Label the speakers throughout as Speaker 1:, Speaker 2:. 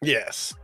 Speaker 1: Yes.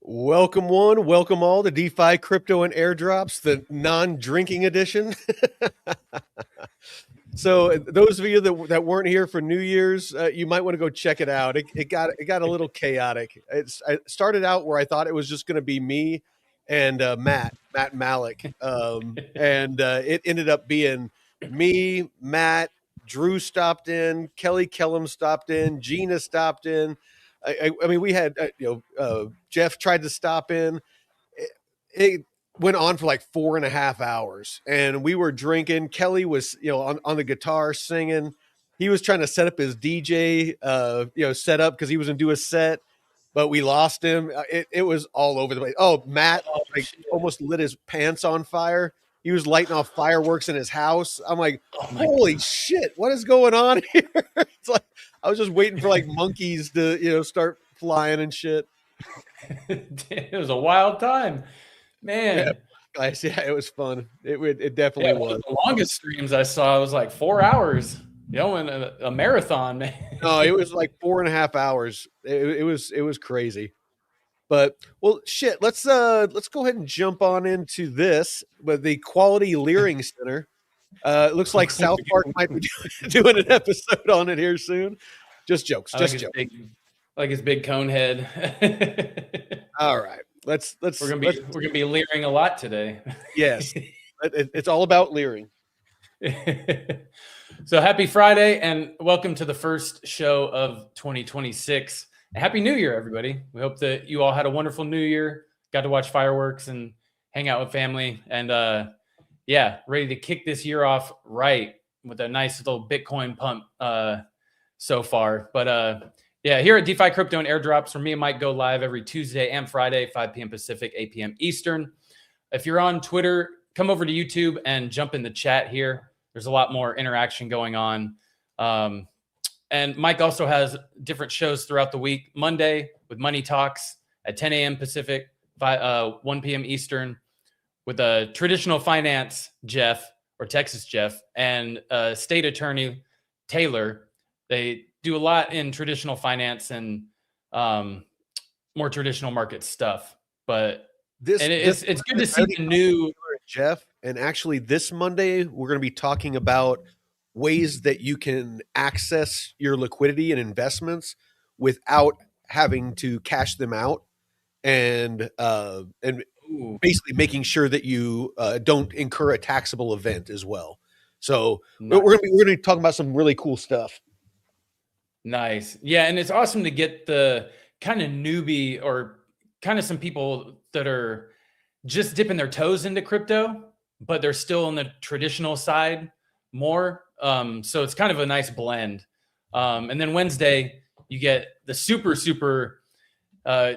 Speaker 1: Welcome one, welcome all to DeFi Crypto and Airdrops, the non-drinking edition. So those of you that weren't here for New Year's, you might want to go check it out. It got a little chaotic. I started out where I thought it was just going to be me and Matt Malik, and it ended up being me, Matt, Drew stopped in, Kelly Kellum stopped in, Gina stopped in. I mean, we had Jeff tried to stop in. It went on for like 4.5 hours, and we were drinking. Kelly was on the guitar singing. He was trying to set up his DJ setup because he was gonna do a set, but we lost him. It was all over the place. Oh, Matt almost lit his pants on fire. He was lighting off fireworks in his house. I'm like, holy shit, what is going on here? It's like I was just waiting for like monkeys to start flying and shit.
Speaker 2: It was a wild time, man.
Speaker 1: Yeah, guys, yeah, it was fun. It definitely was.
Speaker 2: The longest streams I saw was like 4 hours. In a marathon, man.
Speaker 1: No, it was like 4.5 hours. It was crazy. But well, shit. Let's go ahead and jump on into this. But the Quality Leering Center. It looks like South Park might be doing an episode on it here soon. Just jokes. Just jokes.
Speaker 2: Like his big cone head.
Speaker 1: All right. We're
Speaker 2: gonna be leering a lot today.
Speaker 1: Yes. It's all about leering.
Speaker 2: So happy Friday and welcome to the first show of 2026. Happy New Year, everybody. We hope that you all had a wonderful New Year, got to watch fireworks and hang out with family, and ready to kick this year off right with a nice little Bitcoin pump so far. But here at DeFi Crypto and Airdrops, where me and Mike go live every Tuesday and Friday, 5 p.m. Pacific, 8 p.m. Eastern. If you're on Twitter, come over to YouTube and jump in the chat here. There's a lot more interaction going on. And Mike also has different shows throughout the week. Monday with Money Talks at 10 a.m. Pacific, 1 p.m. Eastern, with a traditional finance Jeff, or Texas Jeff, and state attorney Taylor. They do a lot in traditional finance and more traditional market stuff. But it's good to see the new
Speaker 1: Jeff. And actually, this Monday, we're going to be talking about ways that you can access your liquidity and investments without having to cash them out, and basically making sure that you don't incur a taxable event as well. So nice. we're going to be talking about some really cool stuff.
Speaker 2: Nice. Yeah, and it's awesome to get the kind of newbie or kind of some people that are just dipping their toes into crypto, but they're still on the traditional side more. So it's kind of a nice blend. And then Wednesday, you get the super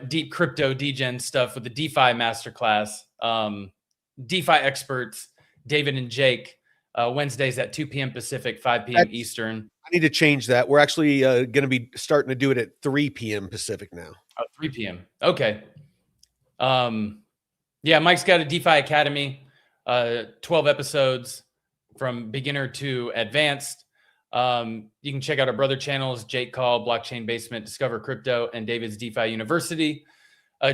Speaker 2: deep crypto degen stuff with the DeFi masterclass. DeFi experts, David and Jake, Wednesdays at 2 p.m. Pacific, 5 p.m. Eastern.
Speaker 1: I need to change that. We're actually going to be starting to do it at 3 p.m. Pacific now.
Speaker 2: 3 p.m. Okay. Mike's got a DeFi Academy, 12 episodes from beginner to advanced. You can check out our brother channels, Jake Call, Blockchain Basement, Discover Crypto, and David's DeFi University.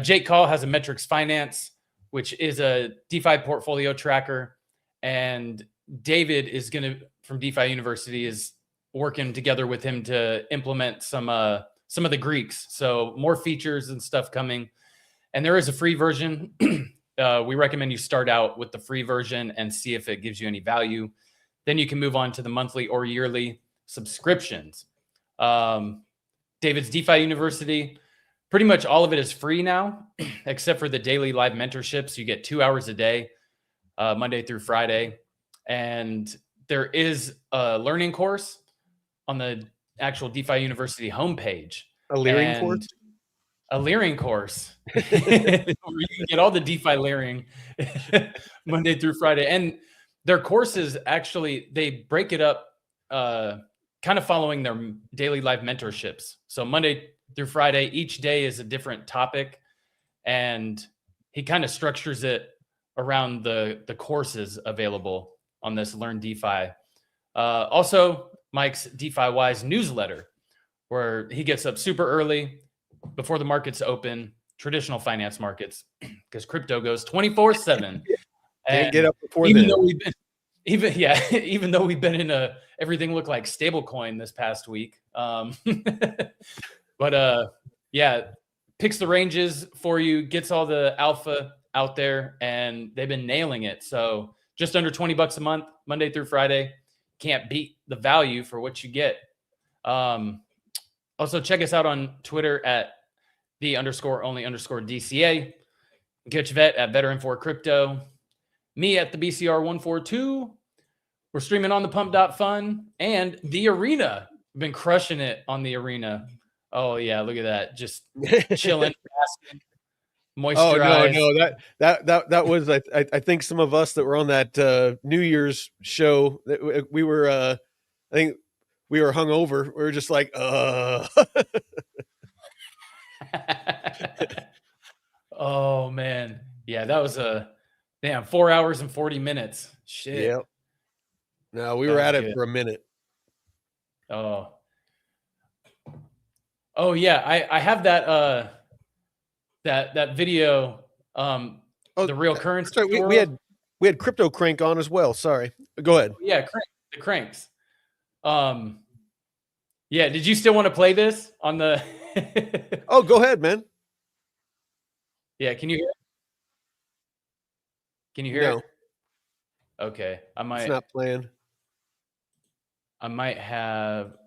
Speaker 2: Jake Call has a Metrics Finance, which is a DeFi portfolio tracker. And David from DeFi University is working together with him to implement some some of the Greeks. So more features and stuff coming. And there is a free version. We recommend you start out with the free version and see if it gives you any value. Then you can move on to the monthly or yearly subscriptions. David's DeFi University, pretty much all of it is free now, except for the daily live mentorships. You get 2 hours a day, Monday through Friday. And there is a learning course on the actual DeFi University homepage.
Speaker 1: A Leering course?
Speaker 2: A Leering course. Where you can get all the DeFi Leering Monday through Friday. And their courses, actually, they break it up kind of following their daily live mentorships. So Monday through Friday, each day is a different topic. And he kind of structures it around the courses available on this Learn DeFi. Also, Myke's DeFi Wize newsletter, where he gets up super early before the markets open, traditional finance markets, because crypto goes 24/7.
Speaker 1: Can't get up before
Speaker 2: even
Speaker 1: then.
Speaker 2: though we've been, even though we've been in everything looked like stablecoin this past week. But picks the ranges for you, gets all the alpha out there, and they've been nailing it. So just under $20 a month, Monday through Friday. Can't beat the value for what you get. Also, check us out on Twitter at _only_DCA. Catch Vet at Veteran4Crypto. Me at the BCR142. We're streaming on the Pump.Fun and the Arena. We've been crushing it on the Arena. Oh yeah, look at that. Just chilling, basking, moisturized.
Speaker 1: Oh no, that was I think some of us that were on that New Year's show, we were I think we were hungover. We were just like
Speaker 2: Oh man. Yeah, that was 4 hours and 40 minutes. Shit.
Speaker 1: Yep. No, we were at it for a minute.
Speaker 2: Oh yeah, I have that that video, the real currency.
Speaker 1: Sorry, we had Crypto Crank on as well. Sorry. Go ahead.
Speaker 2: Yeah, the cranks. Yeah, did you still want to play this on the
Speaker 1: Oh, go ahead, man.
Speaker 2: Yeah, can you hear it? Can you hear it? Okay.
Speaker 1: It's not playing.
Speaker 2: I might have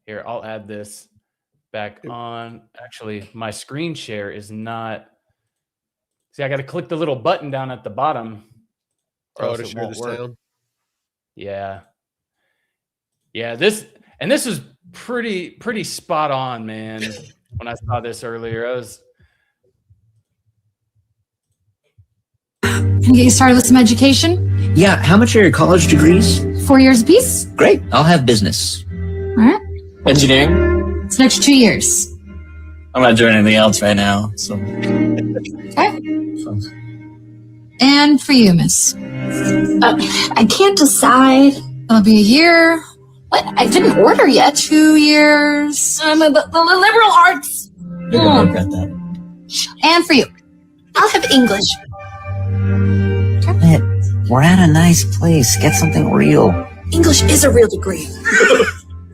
Speaker 2: here, I'll add this back on. Actually, my screen share is not. See, I got to click the little button down at the bottom.
Speaker 1: To share the sound.
Speaker 2: Yeah. Yeah, this is pretty spot on, man. When I saw this earlier, I was.
Speaker 3: Can I get you started with some education?
Speaker 4: Yeah, how much are your college degrees?
Speaker 3: 4 years apiece.
Speaker 4: Great, I'll have business.
Speaker 3: All right.
Speaker 5: Engineering?
Speaker 3: It's an extra 2 years.
Speaker 5: I'm not doing anything else right now, so.
Speaker 3: Okay. And for you, miss?
Speaker 6: I can't decide.
Speaker 3: It'll be a year.
Speaker 6: What? I didn't order yet.
Speaker 3: 2 years.
Speaker 6: The liberal arts.
Speaker 5: You're gonna regret that.
Speaker 3: And for you?
Speaker 6: I'll have English.
Speaker 4: We're at a nice place. Get something real.
Speaker 6: English is a real degree.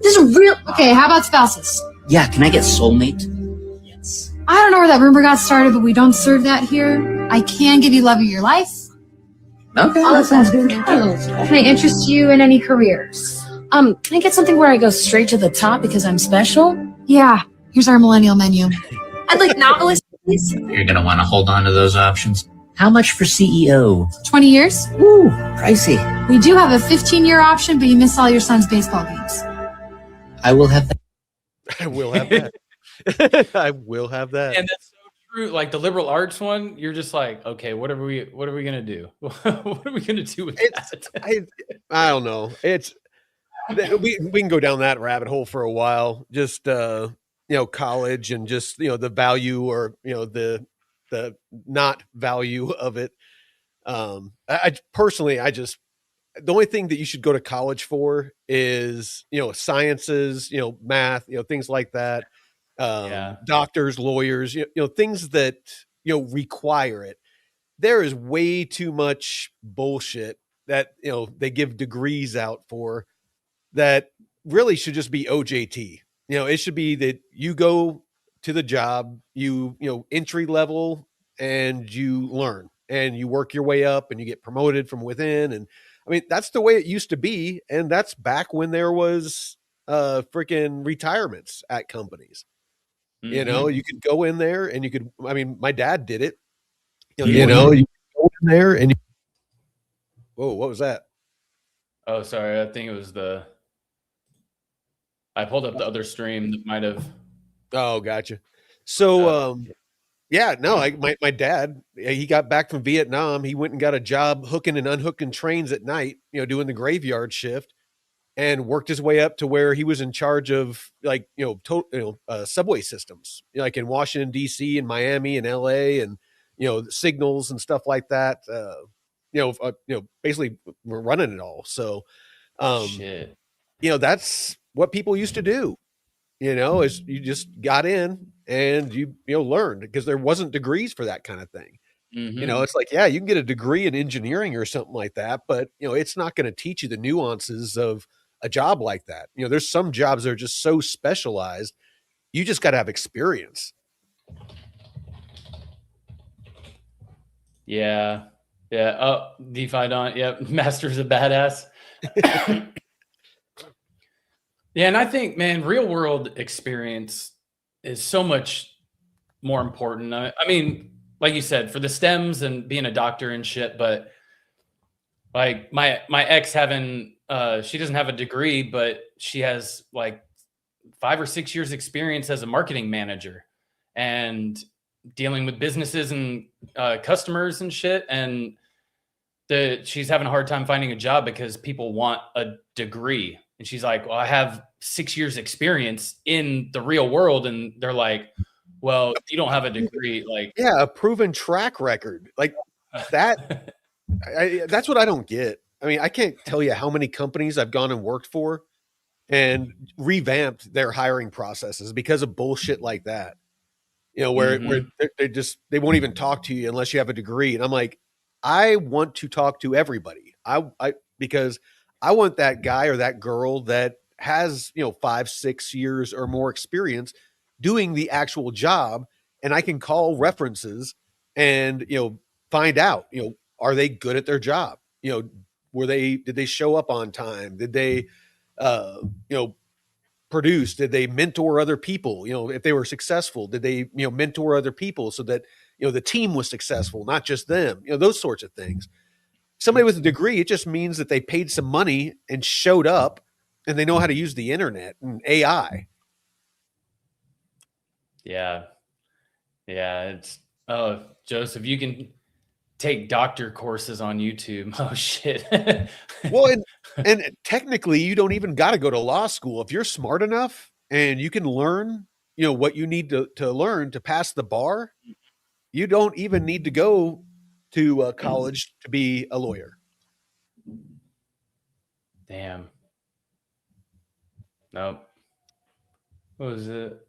Speaker 6: This is a real.
Speaker 3: Okay, how about spouses?
Speaker 4: Yeah, can I get soulmate?
Speaker 5: Yes.
Speaker 3: I don't know where that rumor got started, but we don't serve that here. I can give you love of your life.
Speaker 4: Okay,
Speaker 6: Oh, that sounds good.
Speaker 3: Can I interest you in any careers?
Speaker 6: Can I get something where I go straight to the top because I'm special?
Speaker 3: Yeah, here's our millennial menu.
Speaker 6: I'd like novelist, please.
Speaker 5: You're gonna want to hold on to those options.
Speaker 4: How much for CEO?
Speaker 3: 20 years?
Speaker 4: Woo, pricey.
Speaker 3: We do have a 15-year option, but you miss all your son's baseball games.
Speaker 4: I will have that.
Speaker 1: I will have that. I will have that.
Speaker 2: And that's so true. Like the liberal arts one, you're just like, okay, what are we gonna do? What are we gonna do with that?
Speaker 1: I don't know. We can go down that rabbit hole for a while. Just college and just the value or the not value of it. I personally, the only thing that you should go to college for is sciences, math, things like that. Doctors, lawyers, things that require it. There is way too much bullshit that they give degrees out for that really should just be OJT. it should be that you go to the job, entry level, and you learn and you work your way up and you get promoted from within. And I mean, that's the way it used to be. And that's back when there was freaking retirements at companies. You could go in there and I mean, my dad did it. You go in there and whoa, what was that?
Speaker 2: Oh, sorry. I think it was I pulled up the other stream that might have.
Speaker 1: Oh, gotcha. So, like my dad, he got back from Vietnam. He went and got a job hooking and unhooking trains at night, doing the graveyard shift, and worked his way up to where he was in charge of subway systems, like in Washington, D.C. and Miami and L.A. and, signals and stuff like that. Basically we're running it all. So,
Speaker 2: Shit.
Speaker 1: That's what people used to do, is you just got in and you learned, because there wasn't degrees for that kind of thing. It's like, yeah, you can get a degree in engineering or something like that, but it's not going to teach you the nuances of a job like that. There's some jobs that are just so specialized. You just got to have experience.
Speaker 2: Yeah. Yeah. Oh, DeFi Don. Yep. Master's a badass. Yeah. And I think, man, real world experience is so much more important. I mean, like you said, for the stems and being a doctor and shit, but like my ex she doesn't have a degree, but she has like 5 or 6 years experience as a marketing manager and dealing with businesses and customers and shit. And she's having a hard time finding a job because people want a degree. And she's like, well, I have 6 years experience in the real world. And they're like, well, you don't have a degree. Like,
Speaker 1: yeah, a proven track record like that. That's what I don't get. I mean, I can't tell you how many companies I've gone and worked for and revamped their hiring processes because of bullshit like that. Where they won't even talk to you unless you have a degree. And I'm like, I want to talk to everybody. Because I want that guy or that girl that has, 5, 6 years or more experience doing the actual job. And I can call references and, find out, are they good at their job? Did they show up on time? Did they, produce? Did they mentor other people? If they were successful, did they, mentor other people so that, the team was successful, not just them, those sorts of things. Somebody with a degree, it just means that they paid some money and showed up and they know how to use the internet and AI.
Speaker 2: Yeah. Yeah. Joseph, you can take doctor courses on YouTube. Oh shit.
Speaker 1: Well, and technically you don't even got to go to law school. If you're smart enough and you can learn, what you need to learn to pass the bar, you don't even need to go to college to be a lawyer.
Speaker 2: Damn. Nope. What was it?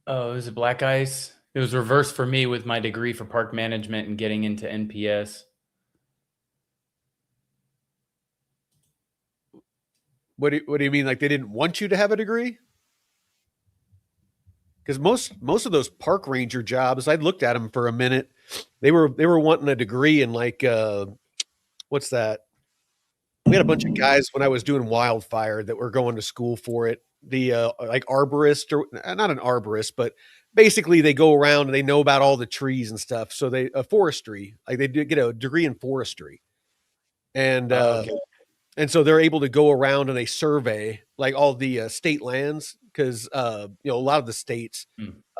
Speaker 2: Oh, it was Black Ice. It was reversed for me with my degree for park management and getting into NPS.
Speaker 1: What do you mean? Like they didn't want you to have a degree? Because most of those park ranger jobs, I looked at them for a minute. They were wanting a degree in like what's that? We had a bunch of guys when I was doing wildfire that were going to school for it. The like arborist, or not an arborist, but basically they go around and they know about all the trees and stuff. So they forestry, like they did get a degree in forestry, and and so they're able to go around and they survey like all the state lands, because a lot of the states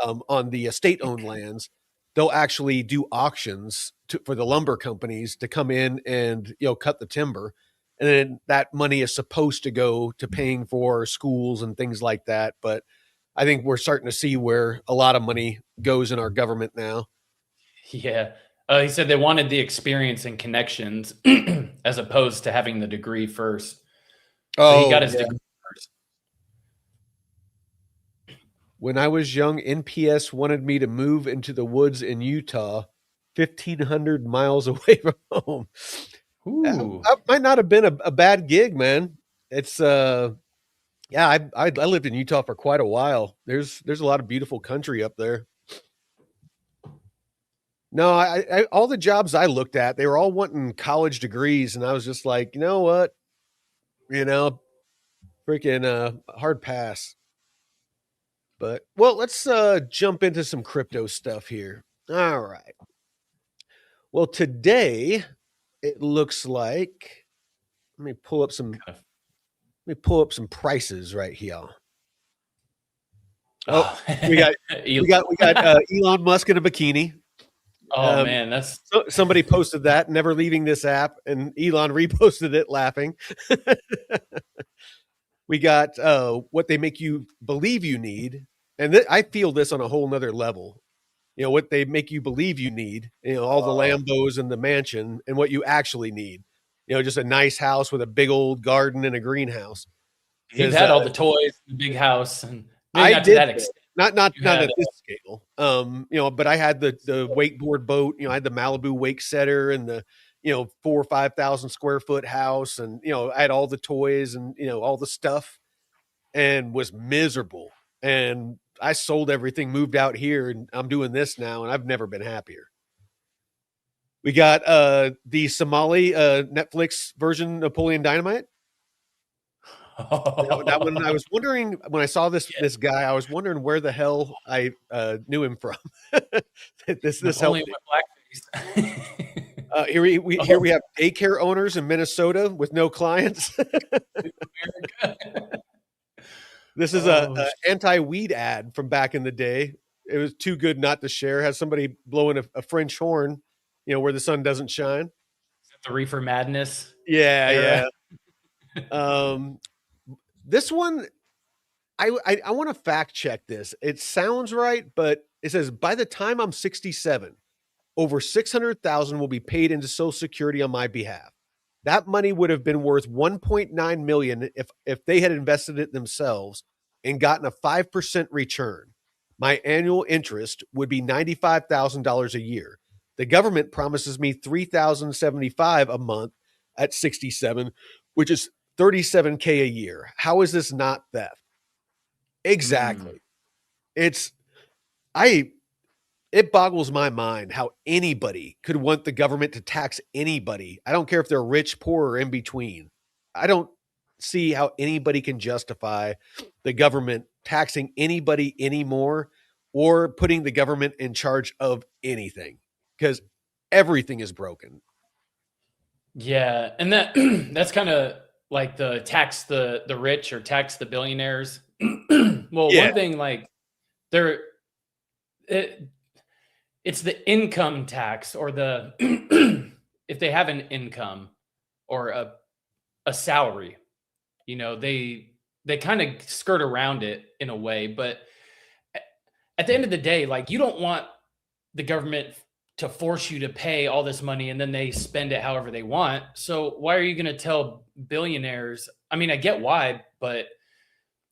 Speaker 1: on the state-owned lands, they'll actually do auctions for the lumber companies to come in and cut the timber. And then that money is supposed to go to paying for schools and things like that. But I think we're starting to see where a lot of money goes in our government now.
Speaker 2: Yeah. He said they wanted the experience and connections as opposed to having the degree first. So he got his degree first.
Speaker 1: When I was young, NPS wanted me to move into the woods in Utah, 1,500 miles away from home. That might not have been a bad gig, man. It's Yeah, I lived in Utah for quite a while. There's a lot of beautiful country up there. No, I all the jobs I looked at, they were all wanting college degrees, and I was just like, you know what, you know, freaking hard pass. But well, let's jump into some crypto stuff here. All right. Well, today it looks like let me pull up some prices right here. Oh, we got Elon Musk in a bikini.
Speaker 2: Oh man, that's
Speaker 1: somebody posted that, never leaving this app, and Elon reposted it laughing. We got what they make you believe you need, and I feel this on a whole nother level. You know, what they make you believe you need, you know, all the Lambos and the mansion, and what you actually need. You know, just a nice house with a big old garden and a greenhouse.
Speaker 2: You've had all the toys, the big house, and maybe
Speaker 1: I
Speaker 2: not
Speaker 1: did
Speaker 2: to that extent.
Speaker 1: Not at this scale. You know, but I had the wakeboard boat. You know, I had the Malibu wake setter and the 4,000 or 5,000 square foot house, and you know, I had all the toys and all the stuff, and was miserable. And I sold everything, moved out here, and I'm doing this now, and I've never been happier. We got the Somali Netflix version Napoleon Dynamite. That one, I was wondering when I saw this guy, I was wondering where the hell I knew him from. this helped. Here we have daycare owners in Minnesota with no clients. This is a anti-weed ad from back in the day. It was too good not to share. Has somebody blowing a French horn, where the sun doesn't shine.
Speaker 2: The Reefer Madness.
Speaker 1: Yeah. This one, I want to fact check this. It sounds right, but it says by the time I'm 67, over 600,000 will be paid into Social Security on my behalf. That money would have been worth 1.9 million if they had invested it themselves and gotten a 5% return. My annual interest would be $95,000 a year. The government promises me $3,075 a month at 67, which is $37K a year. How is this not theft? Exactly. It boggles my mind how anybody could want the government to tax anybody. I don't care if they're rich, poor, or in between. I don't see how anybody can justify the government taxing anybody anymore or putting the government in charge of anything, because everything is broken.
Speaker 2: Yeah, and that's kind of like the tax the rich or tax the billionaires. Well, one thing, like it's the income tax, or the if they have an income or a salary, they kind of skirt around it in a way. But at the end of the day, like, you don't want the government to force you to pay all this money and then they spend it however they want. So why are you going to tell billionaires? I mean, I get why, but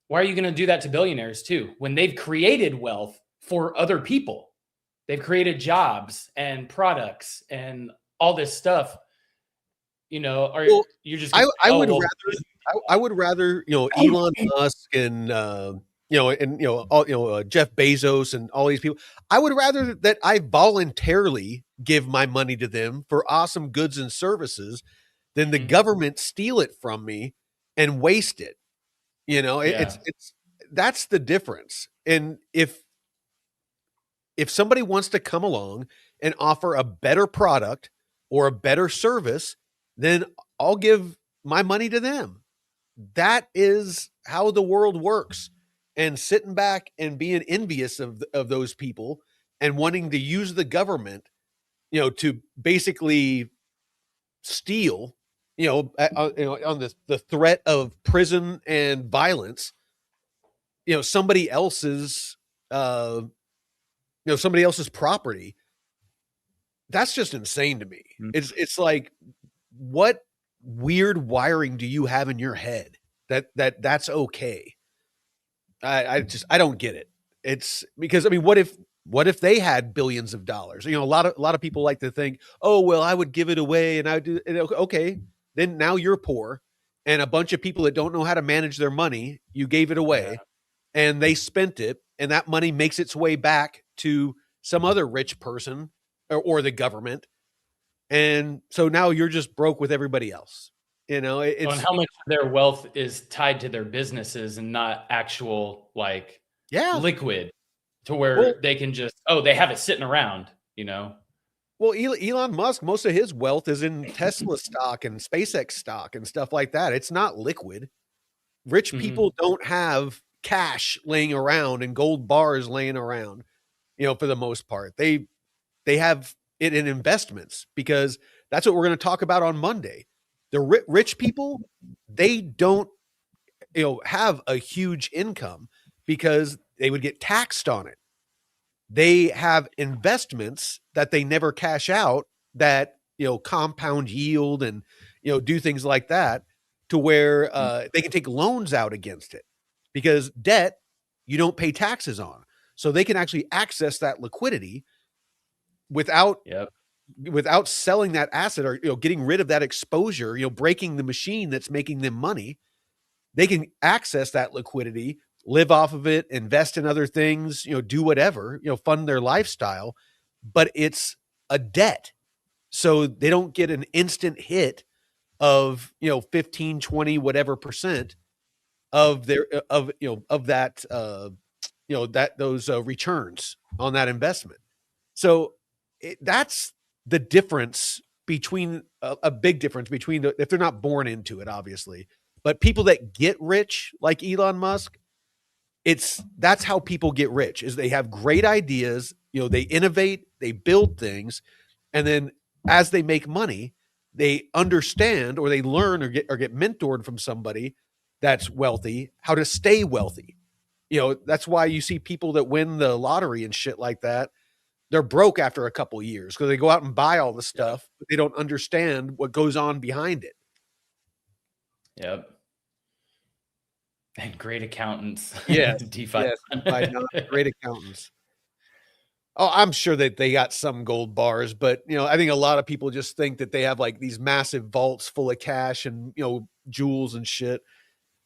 Speaker 2: why are you going to do that to billionaires too, when they've created wealth for other people? They've created jobs and products and all this stuff. You're just
Speaker 1: I would rather Elon Musk and Jeff Bezos and all these people. I would rather that I voluntarily give my money to them for awesome goods and services than the government steal it from me and waste it. It's that's the difference. And if somebody wants to come along and offer a better product or a better service, then I'll give my money to them. That is how the world works. And sitting back and being envious of those people and wanting to use the government, to basically steal, on the threat of prison and violence, somebody else's property. That's just insane to me. It's like, what weird wiring do you have in your head that's okay? I don't get it. It's because, I mean, what if they had billions of dollars? A lot of people like to think, oh, well, I would give it away and I do. Okay, then now you're poor and a bunch of people that don't know how to manage their money, you gave it away and they spent it, and that money makes its way back to some other rich person or the government. And so now you're just broke with everybody else. You know,
Speaker 2: and how much of their wealth is tied to their businesses and not actual like liquid to where they can just, they have it sitting around, you know?
Speaker 1: Well, Elon Musk, most of his wealth is in Tesla stock and SpaceX stock and stuff like that. It's not liquid. Rich people don't have cash laying around and gold bars laying around, you know, for the most part. They have it in investments, because that's what we're going to talk about on Monday. The rich people, they don't, you know, have a huge income because they would get taxed on it. They have investments that they never cash out that, you know, compound yield and, you know, do things like that, to where they can take loans out against it, because debt you don't pay taxes on. So they can actually access that liquidity without selling that asset, or, you know, getting rid of that exposure, you know, breaking the machine that's making them money. They can access that liquidity, live off of it, invest in other things, you know, do whatever, you know, fund their lifestyle, but it's a debt. So they don't get an instant hit of, you know, 15, 20, whatever percent of their, of, you know, of that, you know, that those returns on that investment. So that's the difference between a big difference between if they're not born into it, obviously, but people that get rich, like Elon Musk, that's how people get rich, is they have great ideas, you know, they innovate, they build things, and then as they make money, they understand, or they learn, or get mentored from somebody that's wealthy, how to stay wealthy. You know, that's why you see people that win the lottery and shit like that, they're broke after a couple of years, because they go out and buy all the stuff, but they don't understand what goes on behind it.
Speaker 2: Yep. And great accountants.
Speaker 1: Yes.
Speaker 2: DeFi.
Speaker 1: Yes, great accountants. Oh, I'm sure that they got some gold bars, but, you know, I think a lot of people just think that they have like these massive vaults full of cash and, you know, jewels and shit,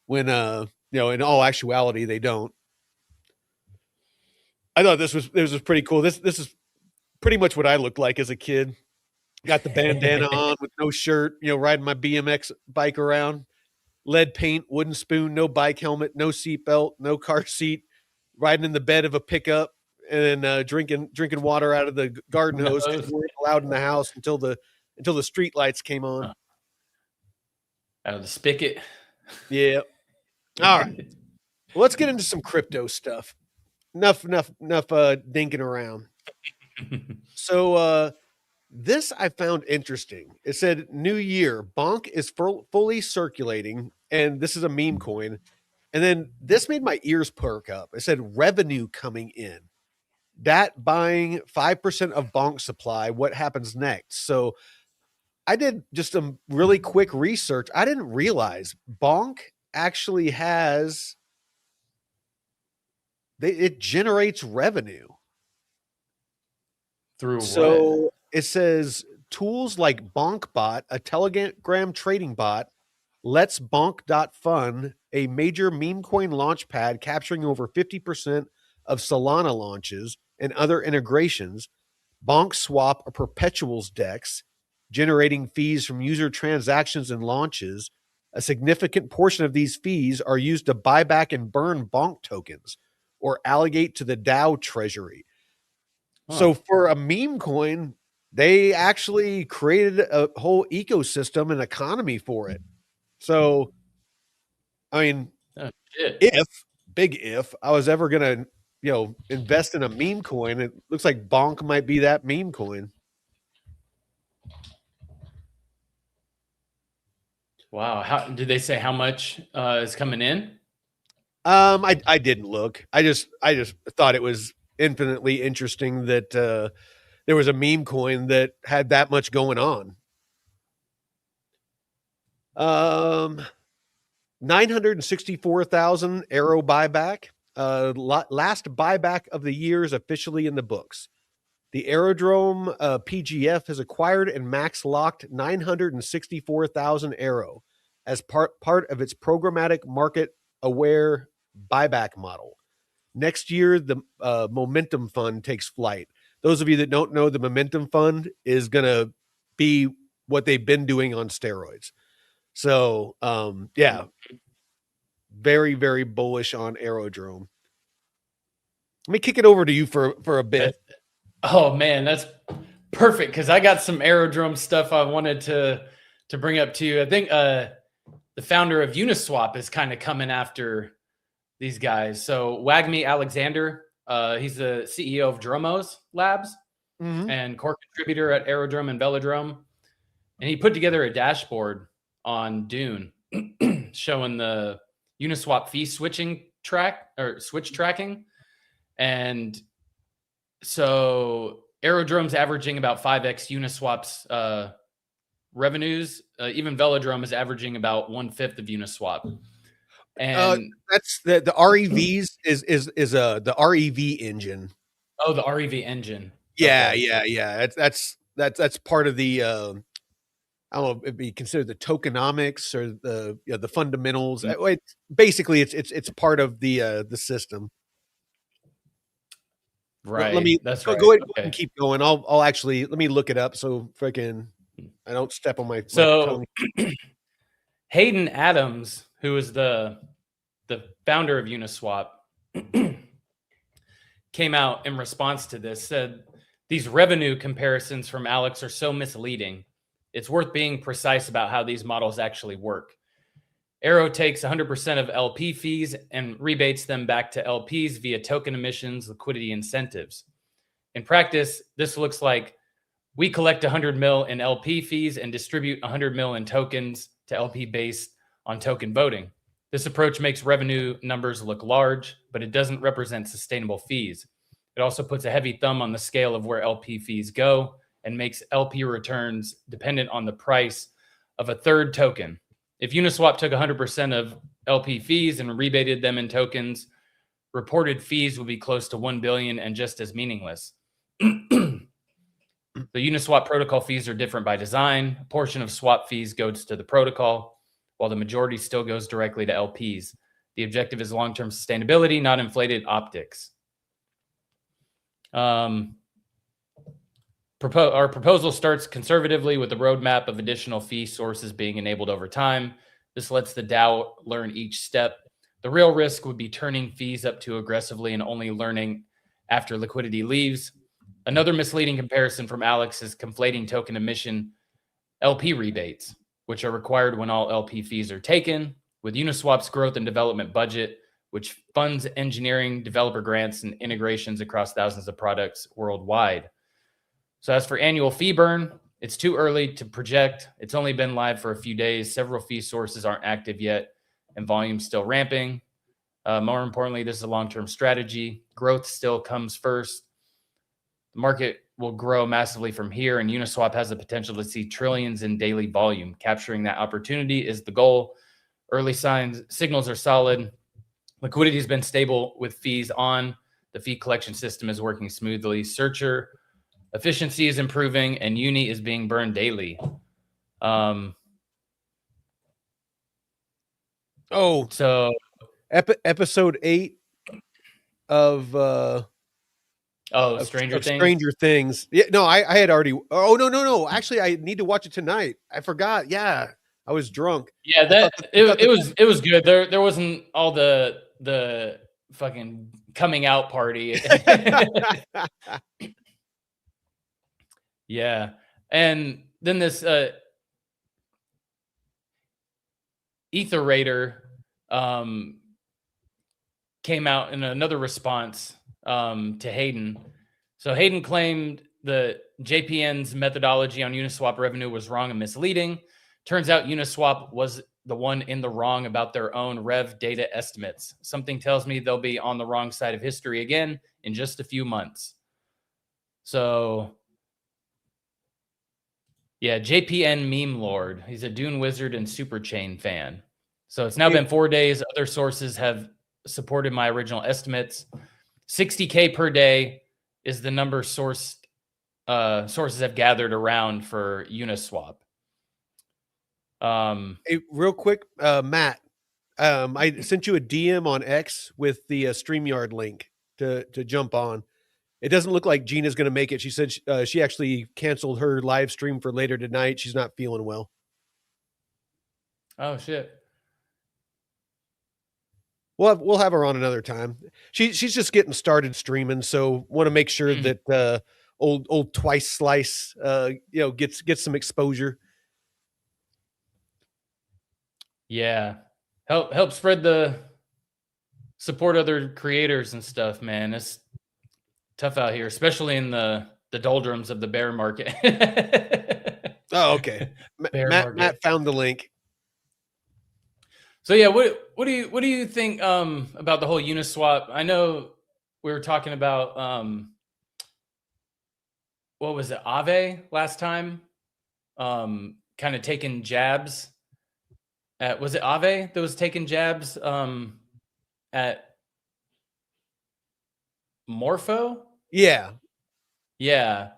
Speaker 1: when, you know, in all actuality, they don't. I thought this was pretty cool. This is pretty much what I looked like as a kid. Got the bandana on with no shirt, you know, riding my BMX bike around. Lead paint, wooden spoon, no bike helmet, no seatbelt, no car seat, riding in the bed of a pickup, and then drinking water out of the garden hose, because we weren't allowed in the house until the street lights came on.
Speaker 2: Out of the spigot.
Speaker 1: Yeah. All right. Well, let's get into some crypto stuff. Enough dinking around. So this I found interesting. It said, new year, Bonk is fully circulating, and this is a meme coin. And then this made my ears perk up. It said, revenue coming in. Dat buying 5% of Bonk supply. What happens next? So I did just some really quick research. I didn't realize Bonk actually has, it generates revenue.
Speaker 2: Through
Speaker 1: so
Speaker 2: what?
Speaker 1: It says tools like BonkBot, a Telegram trading bot, lets Bonk.fun, a major meme coin launchpad capturing over 50% of Solana launches and other integrations. Bonk Swap, a perpetuals DEX, generating fees from user transactions and launches. A significant portion of these fees are used to buy back and burn Bonk tokens or allocate to the DAO treasury. So for a meme coin, they actually created a whole ecosystem and economy for it. So, I mean, if I was ever going to, you know, invest in a meme coin, it looks like Bonk might be that meme coin.
Speaker 2: Wow. How did they say how much is coming in?
Speaker 1: I didn't look. I just thought it was infinitely interesting that there was a meme coin that had that much going on. 964,000 Arrow buyback. Last buyback of the year is officially in the books. The Aerodrome PGF has acquired and max locked 964,000 Arrow. as part of its programmatic market aware buyback model. Next year, the Momentum Fund takes flight. Those of you that don't know, the Momentum Fund is going to be what they've been doing on steroids. So, yeah, very, very bullish on Aerodrome. Let me kick it over to you for a bit.
Speaker 2: Oh man, that's perfect because I got some Aerodrome stuff I wanted to bring up to you. I think the founder of Uniswap is kind of coming after these guys. So Wagme Alexander, he's the CEO of Dromos Labs and core contributor at Aerodrome and Velodrome. And he put together a dashboard on Dune showing the Uniswap fee switch tracking. And so Aerodrome's averaging about 5x Uniswap's revenues. Even Velodrome is averaging about 1/5 of Uniswap. And
Speaker 1: that's the REVs is the REV engine.
Speaker 2: Oh, the REV engine.
Speaker 1: Yeah, okay. yeah. That's part of the I don't know if it'd be considered the tokenomics or the fundamentals. Basically, it's part of the system.
Speaker 2: Right.
Speaker 1: Let me
Speaker 2: right.
Speaker 1: Go ahead and keep going. I'll actually let me look it up so freaking I don't step on my tongue.
Speaker 2: Hayden Adams, who is the founder of Uniswap, came out in response to this, said these revenue comparisons from Alex are so misleading. It's worth being precise about how these models actually work. Aero takes 100% of LP fees and rebates them back to LPs via token emissions, liquidity incentives. In practice, this looks like we collect 100 mil in LP fees and distribute 100 mil in tokens to LP based on token voting. This approach makes revenue numbers look large, but it doesn't represent sustainable fees. It also puts a heavy thumb on the scale of where LP fees go and makes LP returns dependent on the price of a third token. If Uniswap took 100% of LP fees and rebated them in tokens, reported fees would be close to 1 billion and just as meaningless. The Uniswap protocol fees are different by design. A portion of swap fees goes to the protocol, while the majority still goes directly to LPs. The objective is long-term sustainability, not inflated optics. Our proposal starts conservatively with a roadmap of additional fee sources being enabled over time. This lets the DAO learn each step. The real risk would be turning fees up too aggressively and only learning after liquidity leaves. Another misleading comparison from Alex is conflating token emission LP rebates, which are required when all LP fees are taken, with Uniswap's growth and development budget, which funds engineering, developer grants, and integrations across thousands of products worldwide. So as for annual fee burn, it's too early to project. It's only been live for a few days. Several fee sources aren't active yet, and volume's still ramping. More importantly, this is a long-term strategy. Growth still comes first. The market will grow massively from here, and Uniswap has the potential to see trillions in daily volume. Capturing that opportunity is the goal. Early signals are solid. Liquidity has been stable with fees on. The fee collection system is working smoothly. Searcher efficiency is improving, and Uni is being burned daily. So
Speaker 1: episode 8 of
Speaker 2: Stranger Things.
Speaker 1: Stranger Things. Yeah, no, I had already. Oh no. Actually, I need to watch it tonight. I forgot. Yeah, I was drunk.
Speaker 2: Yeah, it was good. There wasn't all the fucking coming out party. Yeah, and then this Etherator came out in another response to Hayden. So Hayden claimed the JPN's methodology on Uniswap revenue was wrong and misleading. Turns out Uniswap was the one in the wrong about their own rev data estimates. Something tells me they'll be on the wrong side of history again in just a few months. So yeah, JPN Meme Lord. He's a Dune Wizard and Superchain fan. So it's now been 4 days. Other sources have supported my original estimates. 60K per day is the number sources have gathered around for Uniswap.
Speaker 1: Hey, real quick, Matt, I sent you a DM on X with the StreamYard link to jump on. It doesn't look like Gina's going to make it. She said she actually canceled her live stream for later tonight. She's not feeling well.
Speaker 2: Oh shit.
Speaker 1: We'll have her on another time. She's just getting started streaming, so want to make sure that old Twice Slice gets some exposure.
Speaker 2: Yeah. Help spread the support other creators and stuff, man. It's tough out here, especially in the doldrums of the bear market.
Speaker 1: Oh, okay. Matt found the link.
Speaker 2: So yeah, what do you think about the whole Uniswap? I know we were talking about what was it, Aave last time? Kind of taking jabs at, was it Aave that was taking jabs at Morpho?
Speaker 1: Yeah.
Speaker 2: Yeah.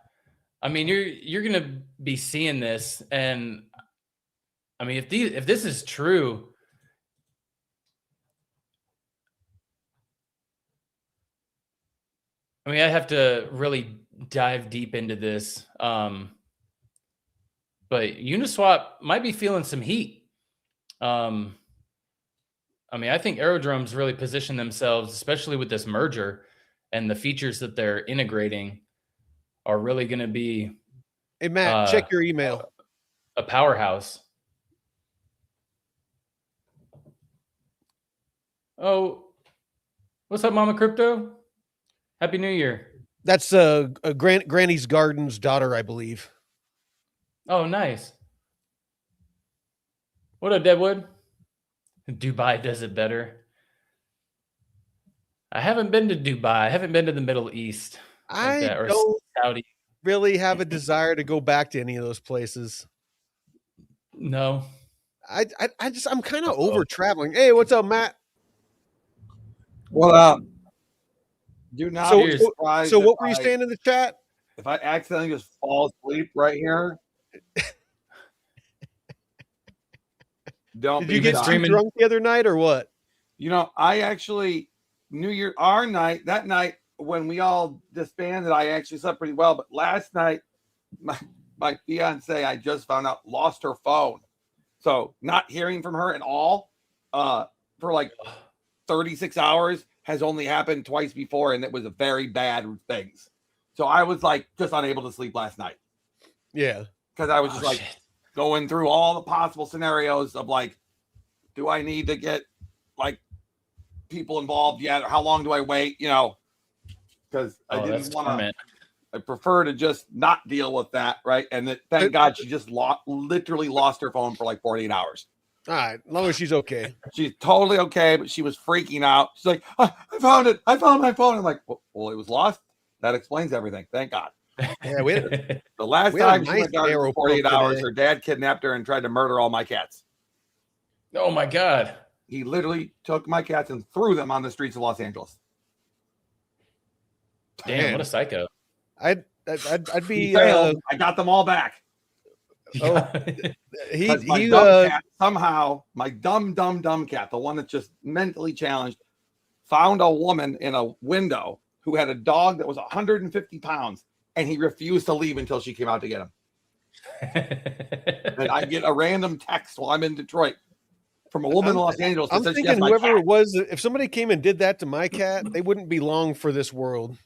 Speaker 2: I mean, you're gonna be seeing this, and I mean, if this is true, I mean, I have to really dive deep into this. But Uniswap might be feeling some heat. I mean, I think Aerodrome's really positioned themselves, especially with this merger and the features that they're integrating, are really going to be.
Speaker 1: Hey, Matt, check your email.
Speaker 2: A powerhouse. Oh, what's up, Mama Crypto? Happy New Year.
Speaker 1: That's Granny's Garden's daughter, I believe.
Speaker 2: Oh, nice. What up, Deadwood? Dubai does it better. I haven't been to Dubai. I haven't been to the Middle East.
Speaker 1: I
Speaker 2: or
Speaker 1: don't
Speaker 2: Saudi.
Speaker 1: really have a desire to go back to any of those places.
Speaker 2: No.
Speaker 1: I'm kind of over traveling. Hey, what's up, Matt?
Speaker 7: What up? Do not be surprised.
Speaker 1: So what were you saying in the chat?
Speaker 7: If I accidentally just fall asleep right here, don't.
Speaker 1: Did you get too drunk the other night or what?
Speaker 7: You know, I actually New Year, that night when we all disbanded, I actually slept pretty well. But last night, my fiance, I just found out, lost her phone. So not hearing from her at all for like 36 hours has only happened twice before, and it was a very bad things. So I was like just unable to sleep last night.
Speaker 1: Yeah.
Speaker 7: Because I was just going through all the possible scenarios of like, do I need to get like people involved yet? Or how long do I wait? You know, because I didn't want to. I prefer to just not deal with that, right? And thank God she just literally lost her phone for like 48 hours.
Speaker 1: All right, as long as she's okay.
Speaker 7: She's totally okay, but she was freaking out. She's like, I found it. I found my phone. I'm like, well, it was lost. That explains everything. Thank God.
Speaker 1: Yeah,
Speaker 7: the last time she went down for 48 hours, her dad kidnapped her and tried to murder all my cats.
Speaker 2: Oh my God.
Speaker 7: He literally took my cats and threw them on the streets of Los Angeles.
Speaker 2: Damn, what a psycho.
Speaker 1: I'd be.
Speaker 7: I got them all back.
Speaker 1: Oh,
Speaker 7: somehow my dumb cat, the one that's just mentally challenged, found a woman in a window who had a dog that was 150 pounds, and he refused to leave until she came out to get him. And I get a random text while I'm in Detroit from a woman in Los Angeles.
Speaker 1: I'm thinking whoever it was, if somebody came and did that to my cat, they wouldn't be long for this world.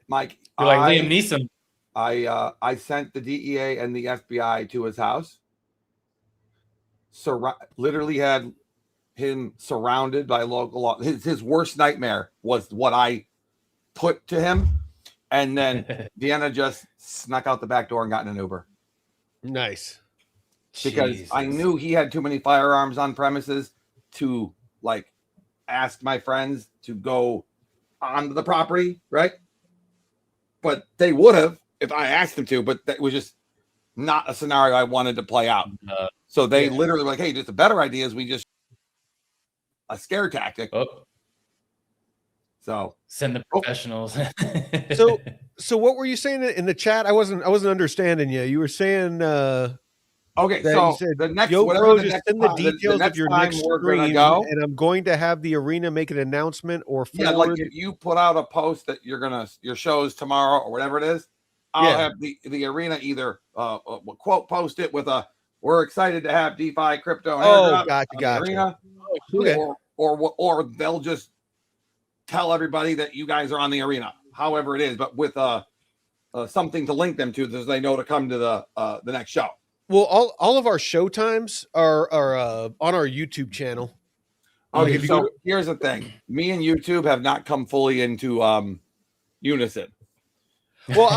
Speaker 7: Mike,
Speaker 2: you're like Liam Neeson.
Speaker 7: I sent the DEA and the FBI to his house. Literally had him surrounded by local law. His worst nightmare was what I put to him. And then Vienna just snuck out the back door and got in an Uber.
Speaker 1: Nice.
Speaker 7: Because Jesus. I knew he had too many firearms on premises to like ask my friends to go onto the property, right? But they would have if I asked them to, but that was just not a scenario I wanted to play out. So they literally were like, hey, just a better idea is we just a scare tactic.
Speaker 2: Oh.
Speaker 7: So
Speaker 2: send the professionals.
Speaker 1: So what were you saying in the chat? I wasn't understanding you. You were saying
Speaker 7: Okay,
Speaker 1: that
Speaker 7: so
Speaker 1: you said,
Speaker 7: the next,
Speaker 1: "Yo,
Speaker 7: whatever
Speaker 1: bro,
Speaker 7: the
Speaker 1: just
Speaker 7: next,
Speaker 1: send the
Speaker 7: time-
Speaker 1: details of
Speaker 7: next
Speaker 1: your
Speaker 7: time
Speaker 1: next
Speaker 7: we're gonna
Speaker 1: stream,
Speaker 7: go.
Speaker 1: and I'm going to have the arena make an announcement or
Speaker 7: Yeah, like
Speaker 1: forward."
Speaker 7: if you put out a post that your show's tomorrow or whatever it is, I'll have the arena either quote post it with a "We're excited to have DeFi crypto and airdrop on the arena,"
Speaker 1: Okay.
Speaker 7: or they'll just tell everybody that you guys are on the arena, however it is, but with something to link them to, so they know to come to the next show.
Speaker 1: Well, all of our show times are on our YouTube channel.
Speaker 7: Okay,
Speaker 1: if you
Speaker 7: so
Speaker 1: go
Speaker 7: here's the thing: me and YouTube have not come fully into unison.
Speaker 1: Well,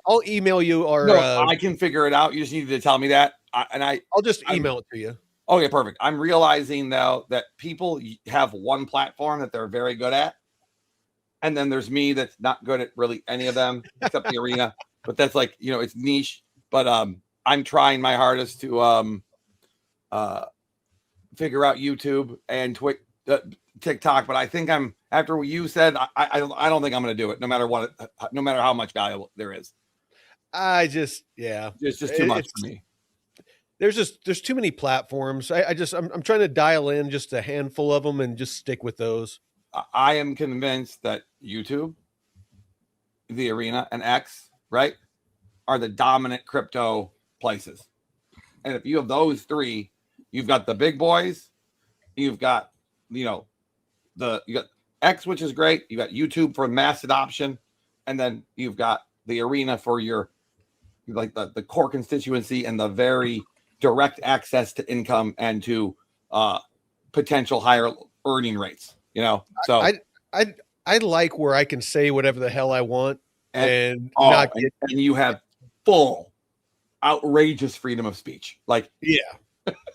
Speaker 1: I'll email you or
Speaker 7: No, I can figure it out. You just needed to tell me that,
Speaker 1: I'll just email it to you.
Speaker 7: Okay, perfect. I'm realizing now that people have one platform that they're very good at, and then there's me that's not good at really any of them except the arena. But that's like, it's niche. But I'm trying my hardest to figure out YouTube and TikTok. But I think after what you said, I don't think I'm going to do it, no matter how much value there is.
Speaker 1: It's
Speaker 7: It's just too much for me.
Speaker 1: There's too many platforms. I'm trying to dial in just a handful of them and just stick with those.
Speaker 7: I am convinced that YouTube, the arena, and X, right, are the dominant crypto places. And if you have those three, you've got the big boys, you've got, you got X, which is great. You got YouTube for mass adoption, and then you've got the arena for your the core constituency and the very direct access to income and to potential higher earning rates. So
Speaker 1: I like where I can say whatever the hell I want and
Speaker 7: you have full outrageous freedom of speech.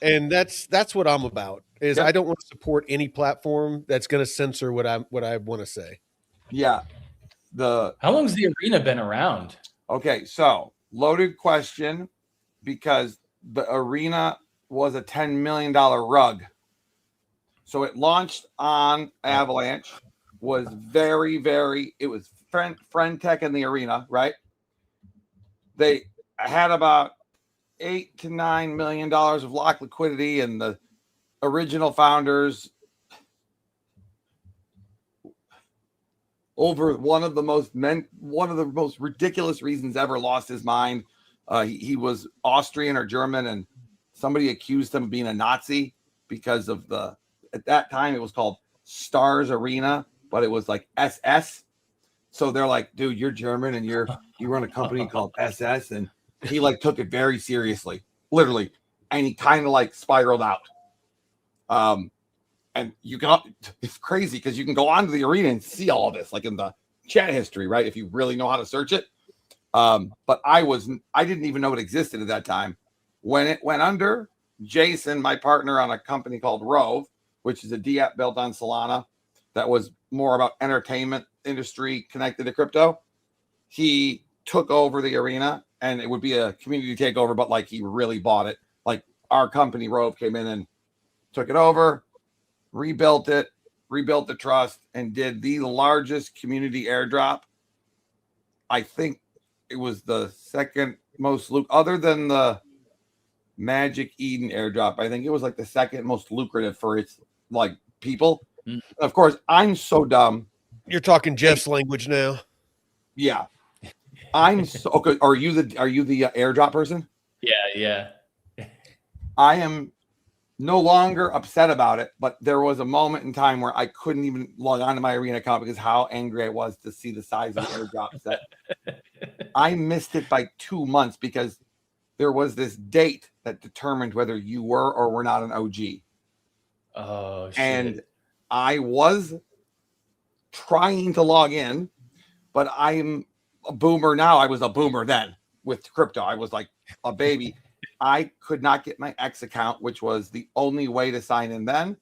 Speaker 1: And that's what I'm about. I don't want to support any platform that's going to censor what I want to say.
Speaker 7: Yeah.
Speaker 2: How long's the arena been around?
Speaker 7: Okay, so loaded question, because the arena was a $10 million rug. So it launched on Avalanche, was very, very, it was friend tech in the arena, right? They had about $8 to $9 million of locked liquidity, and the original founders, over one of the most ridiculous reasons ever, lost his mind. He was Austrian or German, and somebody accused him of being a Nazi because of at that time it was called Stars Arena, but it was like SS. So they're like, dude, you're German and you run a company called SS. And he took it very seriously, literally. And he kind of spiraled out. And it's crazy because you can go onto the arena and see all of this, in the chat history, right? If you really know how to search it. But I didn't even know it existed at that time. When it went under, Jason, my partner on a company called Rove, which is a DApp built on Solana that was more about entertainment industry connected to crypto, he took over the arena, and it would be a community takeover, but he really bought it. Our company Rove came in and took it over, rebuilt the trust, and did the largest community airdrop. I think it was the second most other than the Magic Eden airdrop. I think it was the second most lucrative for its people. Of course, I'm so dumb.
Speaker 1: You're talking Jeff's language now.
Speaker 7: Yeah, I'm so okay. Are you the airdrop person?
Speaker 2: Yeah.
Speaker 7: I am no longer upset about it, but there was a moment in time where I couldn't even log on to my arena account because how angry I was to see the size of the airdrops. That I missed it by 2 months because there was this date that determined whether you were or were not an OG.
Speaker 2: Oh, shit.
Speaker 7: And I was trying to log in, but I'm a boomer now. I was a boomer then with crypto. I was like a baby. I could not get my X account, which was the only way to sign in then.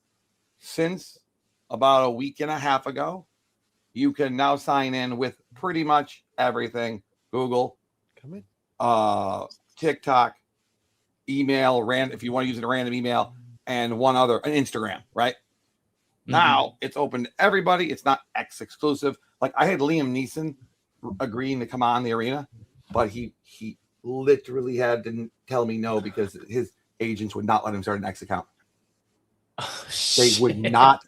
Speaker 7: Since about a week and a half ago, you can now sign in with pretty much everything. Google, TikTok, email, if you want to use a random email, and one other, an Instagram, right? Mm-hmm. Now it's open to everybody. It's not X exclusive. I had Liam Neeson agreeing to come on the arena, but he literally had to tell me no because his agents would not let him start an X account.
Speaker 2: Oh,
Speaker 7: They would not.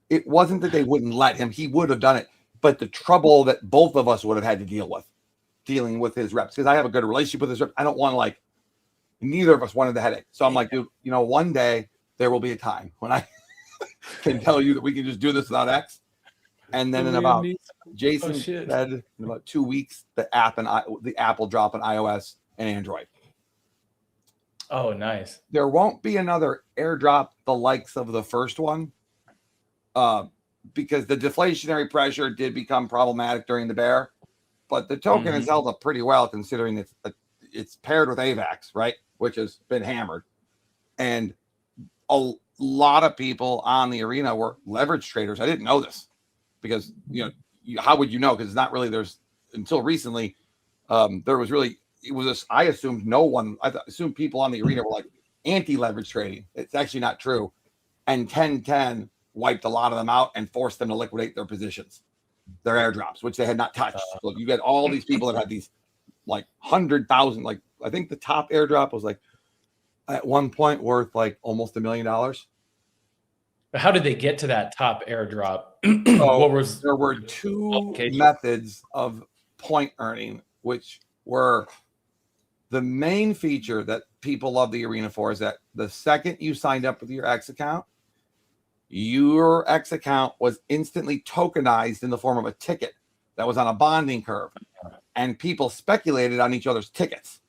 Speaker 7: It wasn't that they wouldn't let him. He would have done it. But the trouble that both of us would have had to dealing with his reps, because I have a good relationship with his reps. I don't want to neither of us wanted the headache. So I'm like, dude, one day there will be a time when I can tell you that we can just do this without X. And then Jason said in about 2 weeks, the app will drop on iOS and Android.
Speaker 2: Oh, nice.
Speaker 7: There won't be another airdrop the likes of the first one, because the deflationary pressure did become problematic during the bear, but the token has held up pretty well considering it's paired with AVAX, right, which has been hammered, and a lot of people on the arena were leverage traders. I didn't know this because how would you know? Because it's not really until recently. There was really. It was I assumed I assumed people on the arena were anti-leverage trading. It's actually not true. And 1010 wiped a lot of them out and forced them to liquidate their positions, their airdrops, which they had not touched. So you get all these people that had these 100,000. I think the top airdrop was at one point worth almost $1 million.
Speaker 2: But how did they get to that top airdrop?
Speaker 7: There were two methods of point earning, which were the main feature that people love the arena for is that the second you signed up with your X account, your X account was instantly tokenized in the form of a ticket that was on a bonding curve, and people speculated on each other's tickets.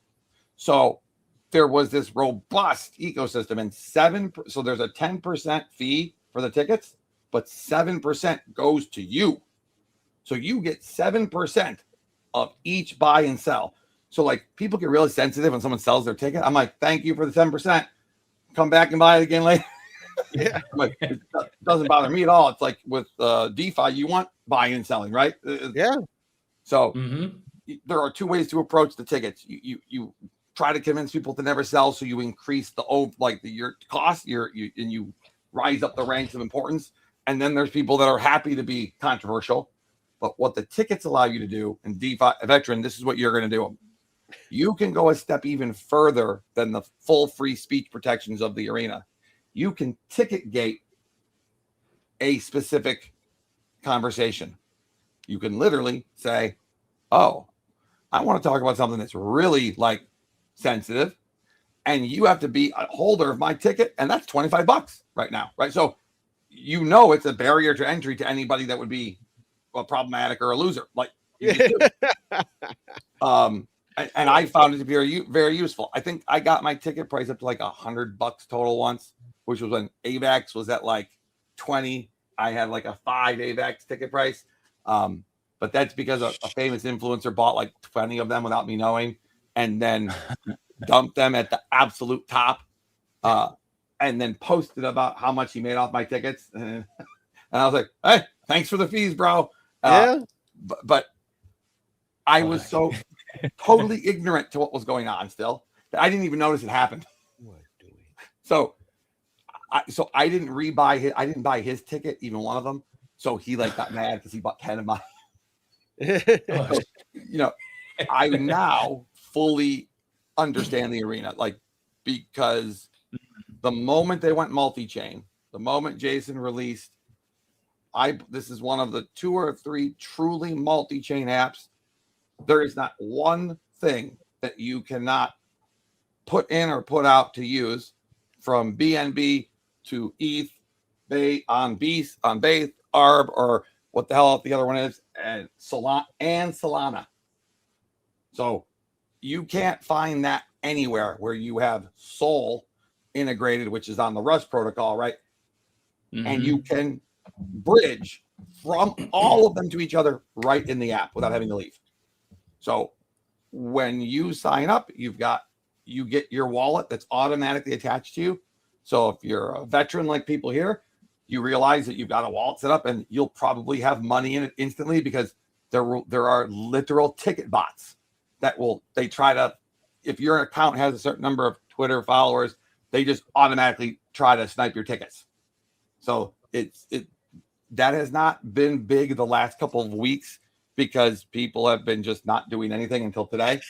Speaker 7: So there was this robust ecosystem, and so there's a 10% fee for the tickets, but 7% goes to you. So you get 7% of each buy and sell. So people get really sensitive when someone sells their ticket. I'm like, thank you for the 10%. Come back and buy it again later. Yeah. It doesn't bother me at all. It's with DeFi, you want buying and selling, right?
Speaker 1: Yeah.
Speaker 7: So there are two ways to approach the tickets. You try to convince people to never sell, so you increase your cost, and you rise up the ranks of importance. And then there's people that are happy to be controversial. But what the tickets allow you to do in DeFi Veteran, this is what you're going to do. You can go a step even further than the full free speech protections of the arena. You can ticket gate a specific conversation. You can literally say, oh, I want to talk about something that's really sensitive, and you have to be a holder of my ticket, and that's $25 right now, right? So it's a barrier to entry to anybody that would be problematic or a loser. And I found it to be very, very useful. I think I got my ticket price up to $100 total once, which was when AVAX was at 20. I had a 5 AVAX ticket price. But that's because a famous influencer bought 20 of them without me knowing, and then dumped them at the absolute top, and then posted about how much he made off my tickets. And I was like, hey, thanks for the fees, bro.
Speaker 1: Yeah.
Speaker 7: But I was so totally ignorant to what was going on still that I didn't even notice it happened. So I didn't I didn't buy his ticket, even one of them. So he got mad because he bought 10 of mine. So, I now fully understand the arena, because the moment they went multi-chain, the moment Jason released, this is one of the 2 or 3 truly multi-chain apps. There is not one thing that you cannot put in or put out to use, from BNB to ETH, on Base, ARB, or what the hell the other one is, and Solana. So you can't find that anywhere where you have Sol integrated, which is on the Rust protocol, right? And you can bridge from all of them to each other right in the app without having to leave. So when you sign up, you get your wallet that's automatically attached to you. So if you're a veteran like people here, you realize that you've got a wallet set up, and you'll probably have money in it instantly, because there are literal ticket bots that they try to, if your account has a certain number of Twitter followers, they just automatically try to snipe your tickets. So that has not been big the last couple of weeks, because people have been just not doing anything until today.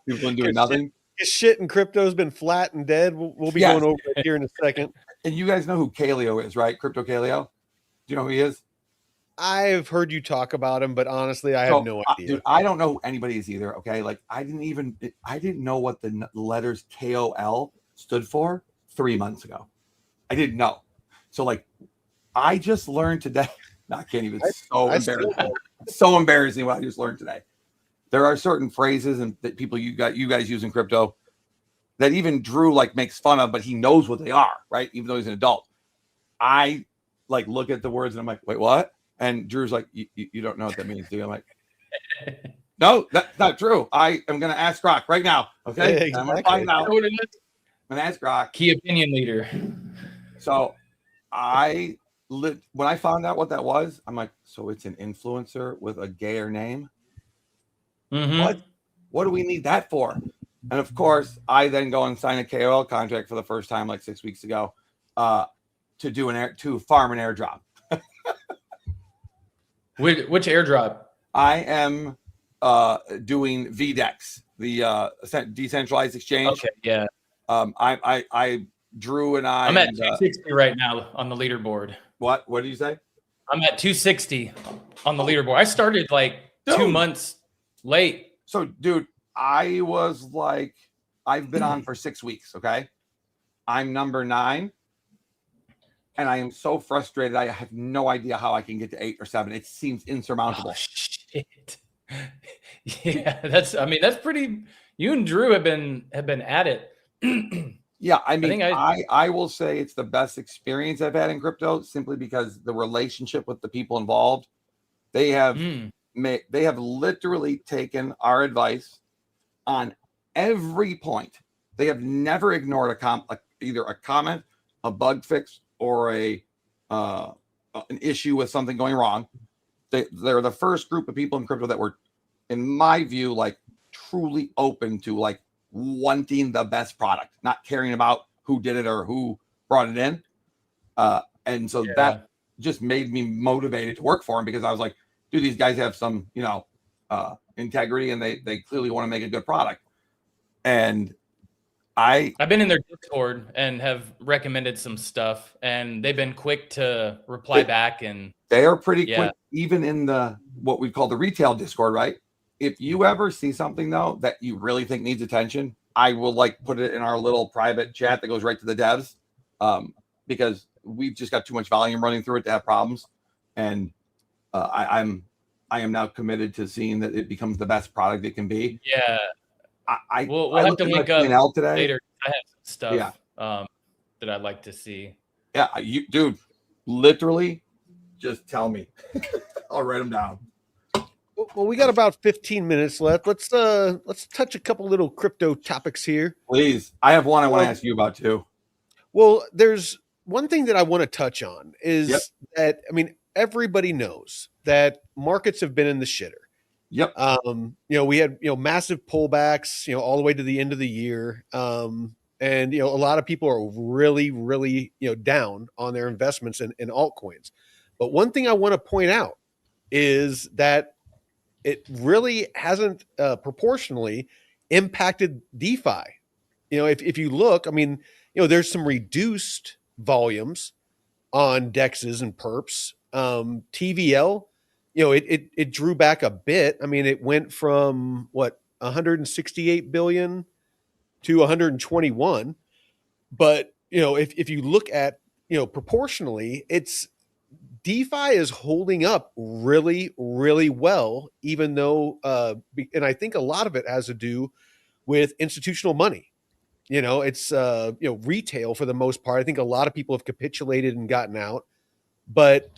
Speaker 7: People been doing nothing.
Speaker 1: His shit in crypto has been flat and dead. We'll be
Speaker 7: Yes.
Speaker 1: going over it here in a second.
Speaker 7: And you guys know who Kaleo is, right? Crypto Kaleo. Do you know who he is?
Speaker 1: I've heard you talk about him, but honestly, I have no idea.
Speaker 7: Dude, I don't know who anybody is either. Okay, like I didn't know what the letters KOL stood for 3 months ago. I didn't know. So like, I just learned today. No, I can't even. Embarrassing. So embarrassing what I just learned today. There are certain phrases and that you guys use in crypto that even Drew like makes fun of, but he knows what they are, right? Even though he's an adult. I like look at the words and I'm like, wait, what? And Drew's like, you don't know what that means, do you? I'm like, no, that's not true. I am going to ask Grok right now. Okay.
Speaker 1: Yeah, exactly.
Speaker 7: I'm going to find out. I'm going to ask Grok.
Speaker 2: Key opinion leader.
Speaker 7: So when I found out what that was, I'm like, so it's an influencer with a gayer name.
Speaker 2: Mm-hmm.
Speaker 7: What do we need that for? And of course, I then go and sign a KOL contract for the first time like 6 weeks ago to farm an airdrop.
Speaker 2: Which airdrop?
Speaker 7: I am doing VDEX, the decentralized exchange.
Speaker 2: Okay, yeah.
Speaker 7: I Drew and
Speaker 2: I'm at 260 right now on the leaderboard.
Speaker 7: What did you say?
Speaker 2: I'm at 260 on the leaderboard. I started like 2 months late.
Speaker 7: So, dude, I was like, I've been on for 6 weeks. Okay, I'm number 9. And I am so frustrated. I have no idea how I can get to 8 or 7. It seems insurmountable.
Speaker 2: Oh, shit. Yeah, that's pretty. You and Drew have been at it.
Speaker 7: Yeah, I will say it's the best experience I've had in crypto simply because the relationship with the people involved. They have literally taken our advice on every point. They have never ignored either a comment, a bug fix, or an issue with something going wrong. They're the first group of people in crypto that were, in my view, like truly open to like wanting the best product, not caring about who did it or who brought it in. And so that just made me motivated to work for them because I was like, dude, these guys have some, integrity and they clearly want to make a good product. And I've
Speaker 2: been in their Discord and have recommended some stuff, and they've been quick to reply back. And
Speaker 7: they are pretty quick, even in what we call the retail Discord, right? If you ever see something though that you really think needs attention, I will like put it in our little private chat that goes right to the devs, because we've just got too much volume running through it to have problems. And I am now committed to seeing that it becomes the best product it can be.
Speaker 2: Yeah. We'll
Speaker 7: I
Speaker 2: have to link up
Speaker 7: today.
Speaker 2: later. I have some stuff that I'd like to see.
Speaker 7: Yeah, dude, literally, just tell me. I'll write them down.
Speaker 1: Well, we got about 15 minutes left. Let's touch a couple little crypto topics here.
Speaker 7: Please, I have one I want to ask you about too.
Speaker 1: Well, there's one thing that I want to touch on is that everybody knows that markets have been in the shitter.
Speaker 7: Yep.
Speaker 1: We had, massive pullbacks, all the way to the end of the year. And, a lot of people are really, really, down on their investments in altcoins. But one thing I want to point out is that it really hasn't proportionally impacted DeFi. If you look, there's some reduced volumes on DEXs and perps. TVL, it drew back a bit. It went from 168 billion to 121. But, if you look at, proportionally, it's DeFi is holding up really, really well, even though, and I think a lot of it has to do with institutional money. It's, retail for the most part. I think a lot of people have capitulated and gotten out, but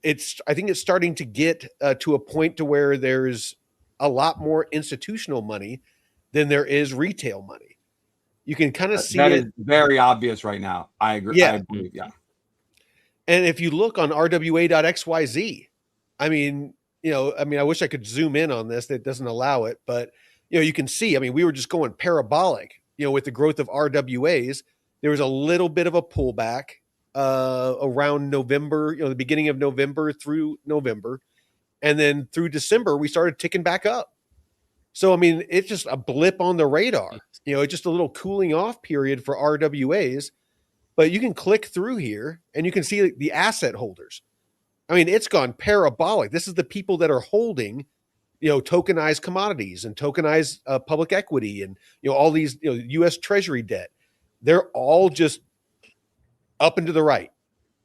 Speaker 1: I think it's starting to get to a point to where there's a lot more institutional money than there is retail money. You can kind of see
Speaker 7: that is very obvious right now. I agree.
Speaker 1: Yeah.
Speaker 7: I agree. Yeah.
Speaker 1: And if you look on RWA.xyz, I wish I could zoom in on this. That doesn't allow it, but you can see, we were just going parabolic, with the growth of RWAs. There was a little bit of a pullback around November, the beginning of November through November. And then through December, we started ticking back up. So, I mean, it's just a blip on the radar. It's just a little cooling off period for RWAs. But you can click through here and you can see the asset holders. I mean, it's gone parabolic. This is the people that are holding, tokenized commodities and tokenized public equity and, all these, U.S. Treasury debt. They're all just up and to the right.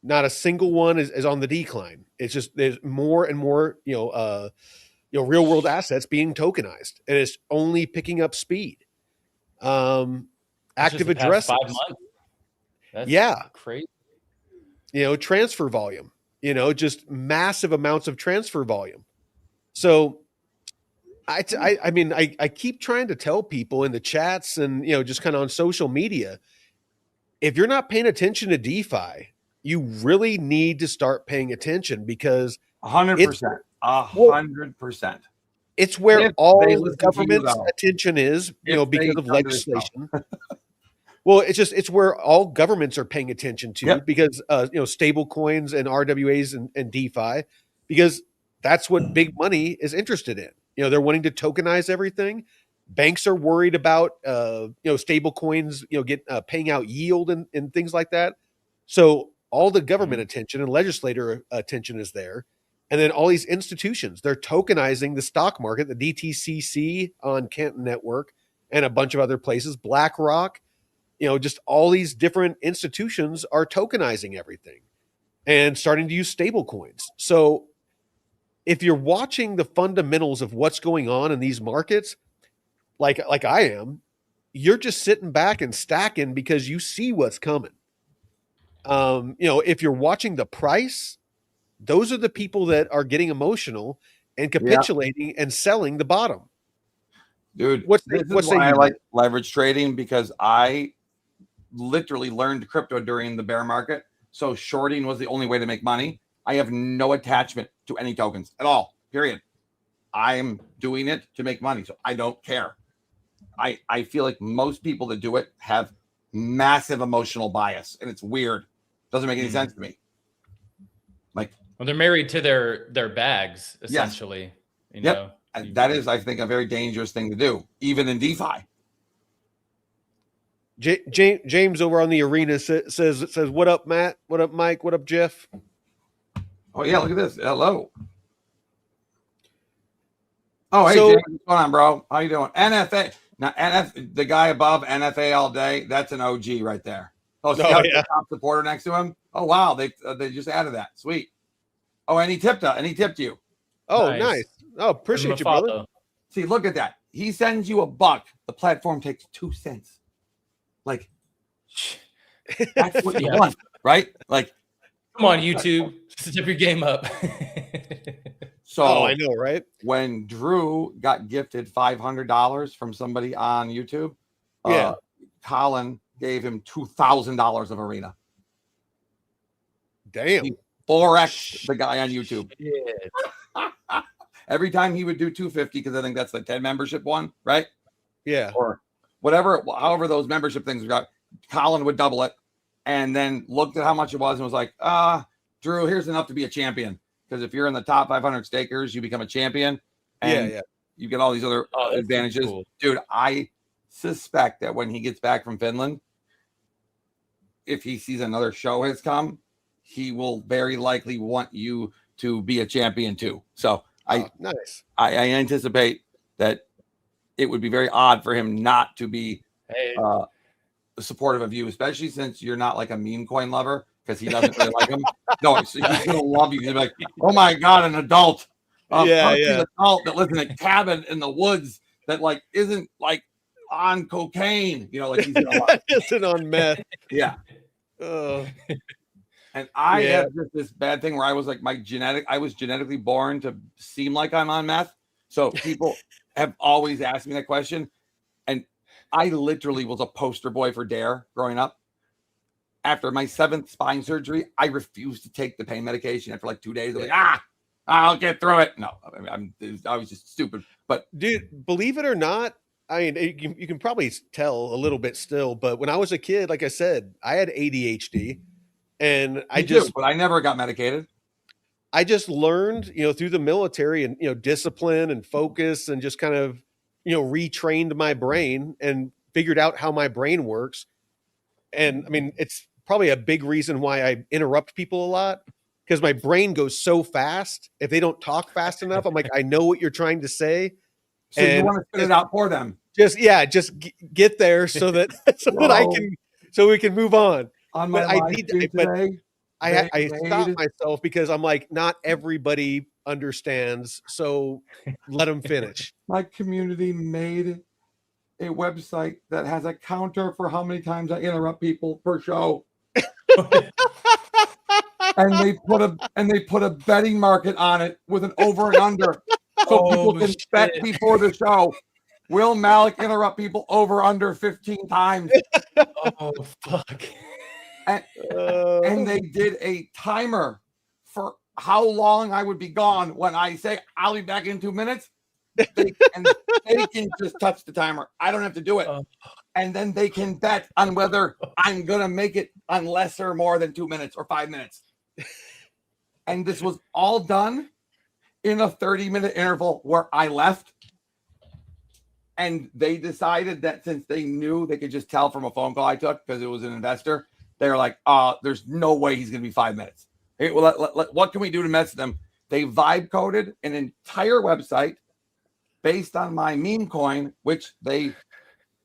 Speaker 1: Not a single one is on the decline. It's just there's more and more, real world assets being tokenized, and it's only picking up speed. Active addresses.
Speaker 2: 5 months. That's crazy.
Speaker 1: Transfer volume. Just massive amounts of transfer volume. So, I mean, I keep trying to tell people in the chats and just kind of on social media, if you're not paying attention to DeFi, you really need to start paying attention because
Speaker 7: 100%. 100%.
Speaker 1: It's where all the government's attention is, because of legislation. Well, it's where all governments are paying attention to because, stable coins and RWAs and DeFi, because that's what big money is interested in. They're wanting to tokenize everything. Banks are worried about, stable coins, paying out yield and things like that. So all the government attention and legislator attention is there. And then all these institutions, they're tokenizing the stock market, the DTCC on Canton Network and a bunch of other places, BlackRock, just all these different institutions are tokenizing everything and starting to use stable coins. So if you're watching the fundamentals of what's going on in these markets, like I am, you're just sitting back and stacking because you see what's coming. If you're watching the price, those are the people that are getting emotional and capitulating and selling the bottom.
Speaker 7: Dude, what's why I like leverage trading, because I literally learned crypto during the bear market. So shorting was the only way to make money. I have no attachment to any tokens at all, period. I'm doing it to make money, so I don't care. I feel like most people that do it have massive emotional bias, and it's weird. Doesn't make any sense to me. Like,
Speaker 2: well, they're married to their bags, essentially.
Speaker 7: Yes. That is, I think, a very dangerous thing to do, even in DeFi.
Speaker 1: James over on the arena says, "What up, Matt? What up, Mike? What up, Jeff?"
Speaker 7: Oh yeah, look at this. Hello. Oh hey, James, what's going on, bro? How you doing? NFA. Now, the guy above NFA all day. That's an OG right there. Oh, see the top supporter next to him. Oh wow, they just added that. Sweet. Oh, and he tipped you.
Speaker 1: Oh, nice. Oh, appreciate you, brother.
Speaker 7: See, look at that. He sends you $1. The platform takes 2 cents. Like, that's what you want, right? Like,
Speaker 2: come on, YouTube, step your game up.
Speaker 7: So
Speaker 1: I know, right?
Speaker 7: When Drew got gifted $500 from somebody on YouTube, Colin gave him $2,000 of arena.
Speaker 1: Damn.
Speaker 7: He 4x the guy on YouTube. Every time he would do 250, because I think that's the 10 membership one, right?
Speaker 1: Yeah.
Speaker 7: Or whatever, however those membership things got, Colin would double it and then looked at how much it was and was like, Drew, here's enough to be a champion. Because if you're in the top 500 stakers, you become a champion. And you get all these other advantages. Cool. Dude, I suspect that when he gets back from Finland, if he sees another show has come, he will very likely want you to be a champion too. So
Speaker 1: nice.
Speaker 7: I anticipate that it would be very odd for him not to be supportive of you, especially since you're not like a meme coin lover, because he doesn't really like him. No, he's gonna love you. He's like, oh my god, an adult, an adult that lives in a cabin in the woods that like isn't like on cocaine, like he's
Speaker 1: isn't on meth.
Speaker 7: Yeah. And I have this bad thing where I was like, I was genetically born to seem like I'm on meth. So people have always asked me that question. And I literally was a poster boy for DARE growing up. After my 7th spine surgery, I refused to take the pain medication. After like 2 days, I'm like, I'll get through it. No, I was just stupid. But
Speaker 1: dude, believe it or not, I mean, you can probably tell a little bit still, but when I was a kid, like I said, I had ADHD. And
Speaker 7: but I never got medicated.
Speaker 1: I just learned, through the military and, discipline and focus and just kind of, retrained my brain and figured out how my brain works. And I mean, it's probably a big reason why I interrupt people a lot, because my brain goes so fast. If they don't talk fast enough, I'm like, I know what you're trying to say.
Speaker 7: So you want to spit it out for them.
Speaker 1: Just get there so that so we can move on.
Speaker 7: On my live stream today,
Speaker 1: I stop myself because I'm like, not everybody understands, so let them finish.
Speaker 7: My community made a website that has a counter for how many times I interrupt people per show. and they put a betting market on it with an over and under, so people can bet before the show. Will Malik interrupt people over under 15 times?
Speaker 2: Oh fuck!
Speaker 7: And they did a timer for how long I would be gone. When I say I'll be back in 2 minutes, they can just touch the timer. I don't have to do it. And then they can bet on whether I'm going to make it on less or more than 2 minutes or 5 minutes. And this was all done in a 30-minute interval where I left. And they decided that since they knew they could just tell from a phone call I took because it was an investor, they were like, there's no way he's going to be 5 minutes. Hey, well, what can we do to mess with them? They vibe coded an entire website based on my meme coin, which they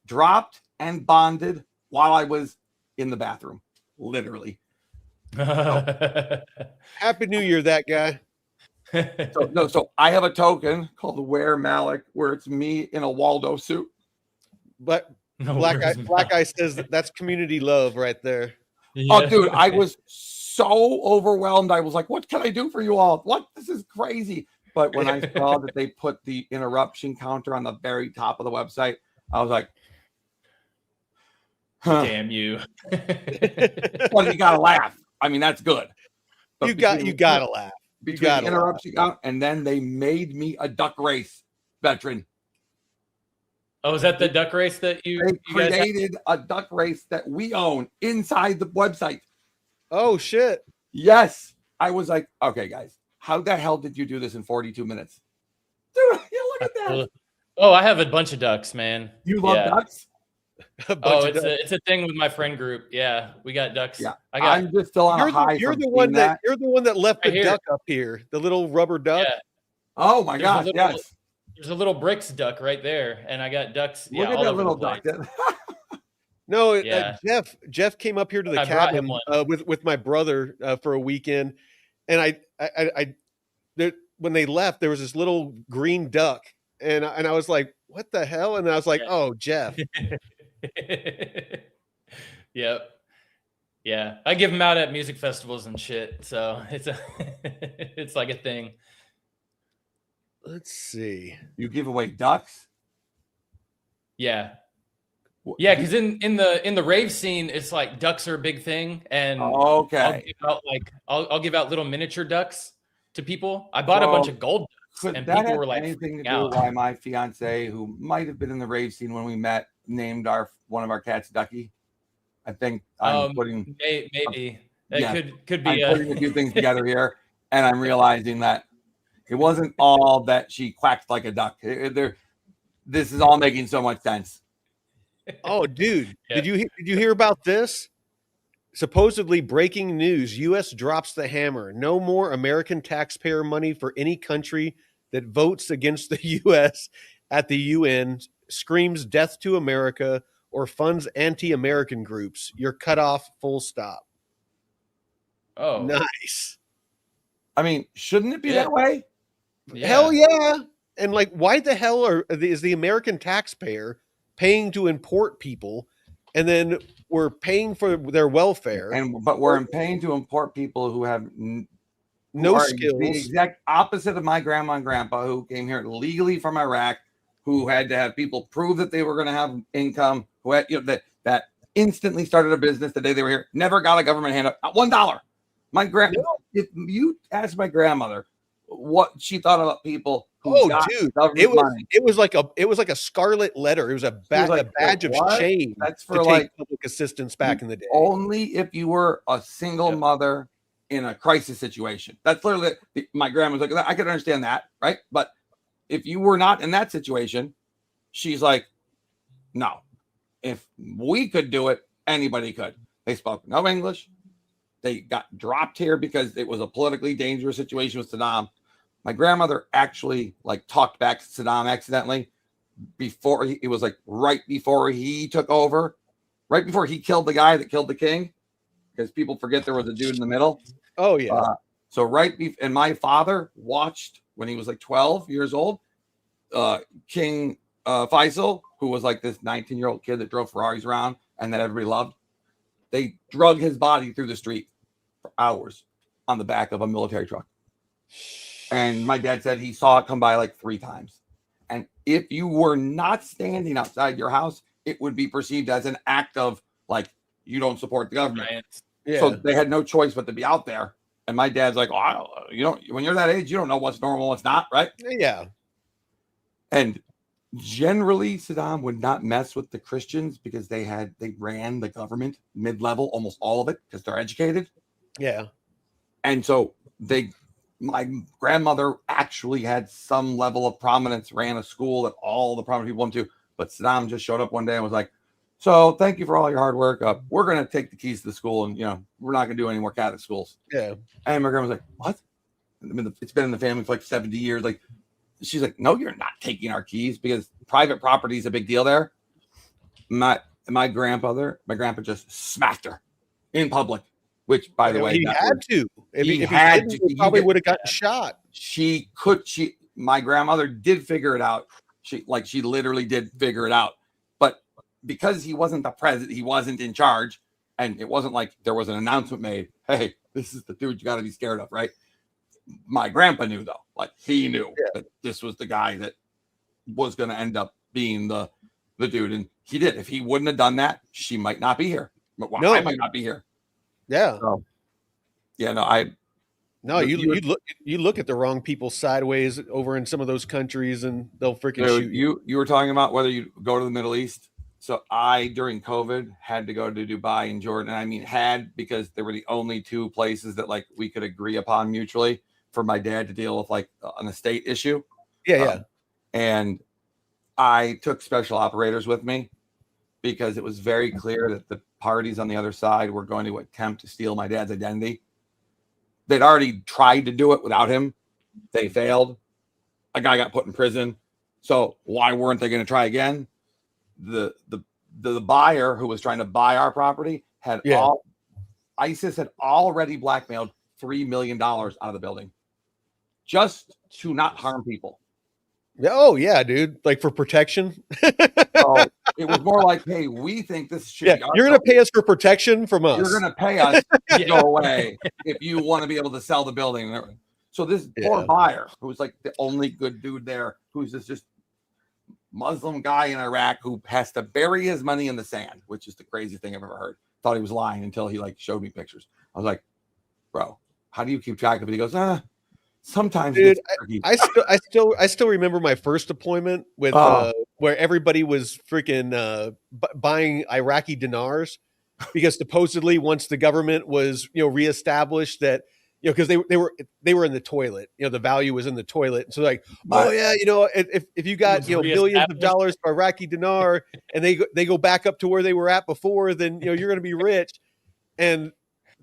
Speaker 7: dropped and bonded while I was in the bathroom, literally.
Speaker 1: Happy New Year, that guy.
Speaker 7: So I have a token called the Wear Malik, where it's me in a Waldo suit.
Speaker 1: But Black Guy says that's community love right there.
Speaker 2: Yeah.
Speaker 7: Oh, dude, I was so overwhelmed. I was like, what can I do for you all? What? This is crazy. But when I saw that they put the interruption counter on the very top of the website, I was like,
Speaker 2: damn you.
Speaker 7: Well, you gotta laugh. I mean, that's good. But
Speaker 1: You gotta laugh.
Speaker 7: Between the interruption count, and then they made me a duck race veteran.
Speaker 2: Oh, is that the duck race that
Speaker 7: They
Speaker 2: you
Speaker 7: created a duck race that we own inside the website.
Speaker 1: Oh shit.
Speaker 7: Yes. I was like, okay, guys, how the hell did you do this in 42 minutes? Dude, yeah, look at that.
Speaker 2: Oh, I have a bunch of ducks, man.
Speaker 7: You love ducks?
Speaker 2: It's a thing with my friend group. Yeah, we got ducks.
Speaker 7: Yeah,
Speaker 2: I'm
Speaker 7: just still on a high.
Speaker 1: You're the one that left the duck up here, the little rubber duck.
Speaker 2: Yeah.
Speaker 7: Oh my gosh, yes.
Speaker 2: There's a little bricks duck right there, and I got ducks.
Speaker 7: Look at that little duck.
Speaker 1: No, Jeff came up here to the cabin with my brother for a weekend, and when they left, there was this little green duck, and I was like, "What the hell?" And I was like, "Oh, Jeff."
Speaker 2: Yep. Yeah, I give them out at music festivals and shit, so it's like a thing.
Speaker 1: Let's see.
Speaker 7: You give away ducks?
Speaker 2: Yeah. Yeah, because in the rave scene, it's like ducks are a big thing, and
Speaker 7: okay,
Speaker 2: I'll give out little miniature ducks to people. I bought a bunch of gold ducks, and people were like,
Speaker 7: anything to do why my fiance, who might have been in the rave scene when we met, named one of our cats Ducky. I think I'm putting
Speaker 2: maybe it could be.
Speaker 7: I'm putting a few things together here, and I'm realizing that it wasn't all that she quacked like a duck. This is all making so much sense.
Speaker 1: Oh, dude, yeah. Did you hear about this? Supposedly breaking news: U.S. drops the hammer. No more American taxpayer money for any country that votes against the U.S. at the UN, screams death to America, or funds anti-American groups. You're cut off. Full stop.
Speaker 2: Oh,
Speaker 1: nice.
Speaker 7: I mean, shouldn't it be that way?
Speaker 1: Yeah. Hell yeah! And like, why the hell is the American taxpayer paying to import people, and then we're paying for their welfare,
Speaker 7: but we're paying to import people who have
Speaker 1: no skills.
Speaker 7: The exact opposite of my grandma and grandpa, who came here legally from Iraq, who had to have people prove that they were going to have income, who had that instantly started a business the day they were here, never got a government handout, not $1. My if you ask my grandmother what she thought about people.
Speaker 1: Dude, it was like a scarlet letter. It was a badge of shame.
Speaker 7: That's for
Speaker 1: public assistance back in the day.
Speaker 7: Only if you were a single mother in a crisis situation. That's literally my grandma's like, I could understand that, right? But if you were not in that situation, She's like, no, if we could do it, anybody could. They spoke no English. They got dropped here because it was a politically dangerous situation with Saddam. My grandmother actually like talked back to Saddam accidentally before it was like right before he took over, right before he killed the guy that killed the king, because people forget there was a dude in the middle.
Speaker 1: Oh yeah.
Speaker 7: And my father watched when he was like 12 years old, King Faisal, who was like this 19-year-old kid that drove Ferraris around and that everybody loved. They drug his body through the street for hours on the back of a military truck. And my dad said he saw it come by like 3 times. And if you were not standing outside your house, it would be perceived as an act of like, you don't support the government.
Speaker 1: Yeah.
Speaker 7: So they had no choice but to be out there. And my dad's like, oh, you don't, when you're that age, you don't know what's normal, what's not, right?
Speaker 1: Yeah.
Speaker 7: And generally, Saddam would not mess with the Christians because they ran the government mid-level, almost all of it, because they're educated.
Speaker 1: Yeah.
Speaker 7: And so my grandmother actually had some level of prominence, ran a school that all the prominent people went to. But Saddam just showed up one day and was like, so thank you for all your hard work. We're going to take the keys to the school and, we're not going to do any more Catholic schools.
Speaker 1: Yeah.
Speaker 7: And my grandma was like, what? I mean, it's been in the family for like 70 years. Like, she's like, no, you're not taking our keys because private property is a big deal there. My grandpa just smacked her in public, which, by the way,
Speaker 1: he had to. If he didn't, he probably would have gotten shot.
Speaker 7: My grandmother did figure it out. She literally did figure it out. But because he wasn't the president, he wasn't in charge, and it wasn't like there was an announcement made, hey, this is the dude you got to be scared of, right? My grandpa knew, though. Like, he knew that this was the guy that was going to end up being the dude. And he did. If he wouldn't have done that, she might not be here. But I might not be here.
Speaker 1: Yeah.
Speaker 7: So, you
Speaker 1: look at the wrong people sideways over in some of those countries and they'll freaking shoot
Speaker 7: you. You were talking about whether you go to the Middle East. So I, during COVID, had to go to Dubai and Jordan. And I mean, because they were the only 2 places that like we could agree upon mutually for my dad to deal with like an estate issue.
Speaker 1: Yeah.
Speaker 7: And I took special operators with me because it was very clear that the parties on the other side were going to attempt to steal my dad's identity. They'd already tried to do it without him. They failed. A guy got put in prison. So why weren't they going to try again? The buyer who was trying to buy our property ISIS had already blackmailed $3 million out of the building just to not harm people.
Speaker 1: Oh yeah, dude. Like for protection.
Speaker 7: So it was more like, hey, we think this should be our
Speaker 1: you're going to pay us for protection from us.
Speaker 7: You're going to pay us to go away if you want to be able to sell the building. So this poor buyer, who's like the only good dude there, who's this just Muslim guy in Iraq who has to bury his money in the sand, which is the craziest thing I've ever heard. Thought he was lying until he like showed me pictures. I was like, bro, how do you keep track of it? He goes, sometimes,
Speaker 1: dude, I still remember my first deployment with where everybody was freaking buying Iraqi dinars because supposedly once the government was reestablished that because they were in the toilet, the value was in the toilet, and so like, oh yeah, if you got millions of dollars for Iraqi dinar and they go back up to where they were at before, then you're going to be rich. And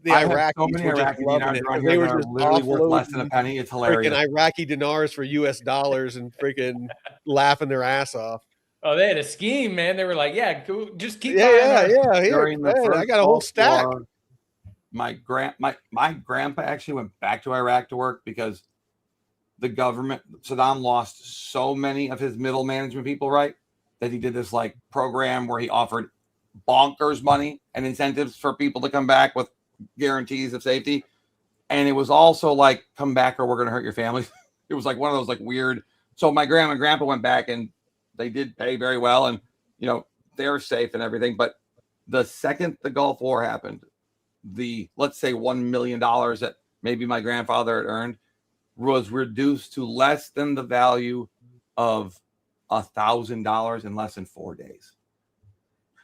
Speaker 1: the Iraqis were just loving it. They were just
Speaker 7: literally worth less than a penny. It's hilarious.
Speaker 1: Freaking Iraqi dinars for US dollars and freaking laughing their ass off.
Speaker 2: Oh, they had a scheme, man. They were like, yeah, just keep
Speaker 1: buying.
Speaker 7: Here,
Speaker 1: I got a whole stack.
Speaker 7: My grandpa actually went back to Iraq to work because the government, Saddam lost so many of his middle management people, right? That he did this like program where he offered bonkers money and incentives for people to come back with guarantees of safety. And it was also like, come back or we're going to hurt your family. It was like one of those like weird. So my grandma and grandpa went back and they did pay very well. And, they're safe and everything. But the second the Gulf War happened, let's say $1 million that maybe my grandfather had earned was reduced to less than the value of $1,000 in less than 4 days.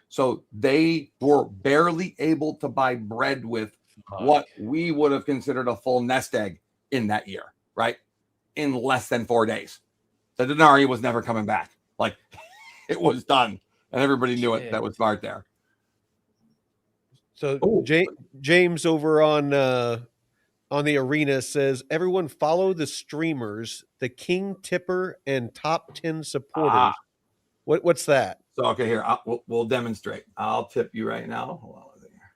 Speaker 7: So they were barely able to buy bread with what we would have considered a full nest egg in that year, right? In less than 4 days. The denarii was never coming back. Like, it was done, and everybody knew it.
Speaker 2: Shit.
Speaker 7: That was smart there.
Speaker 1: So
Speaker 7: Oh.
Speaker 1: James over on the arena says, everyone follow the streamers, the King Tipper and top 10 supporters. What's that?
Speaker 7: So okay, here we'll demonstrate. I'll tip you right now. Hold on a second here.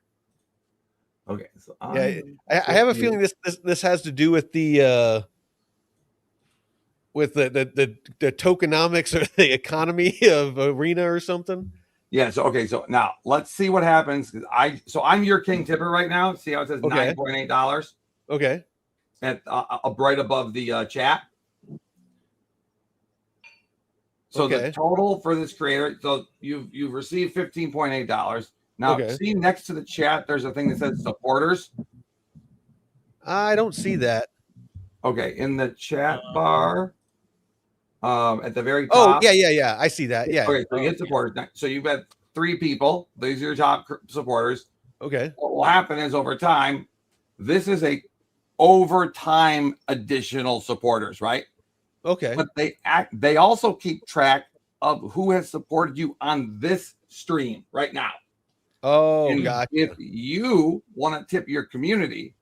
Speaker 7: Okay, so
Speaker 1: I have a feeling this has to do with the tokenomics or the economy of arena or something.
Speaker 7: Yeah. So okay. So now let's see what happens. I'm your King Tipper right now. See how it says $9.8.
Speaker 1: Okay.
Speaker 7: At right above the chat. So the total for this creator. So you've received $15.8. Now see next to the chat, there's a thing that says supporters.
Speaker 1: I don't see that.
Speaker 7: Okay, in the chat bar, at the very top.
Speaker 1: Oh yeah. I see that. Yeah.
Speaker 7: Okay, so you hit supporters. So you've had 3 people. These are your top supporters.
Speaker 1: Okay.
Speaker 7: What will happen is over time, this is a overtime additional supporters, right?
Speaker 1: Okay.
Speaker 7: But they also keep track of who has supported you on this stream right now.
Speaker 1: Oh,
Speaker 7: and
Speaker 1: gotcha.
Speaker 7: If you want to tip your community,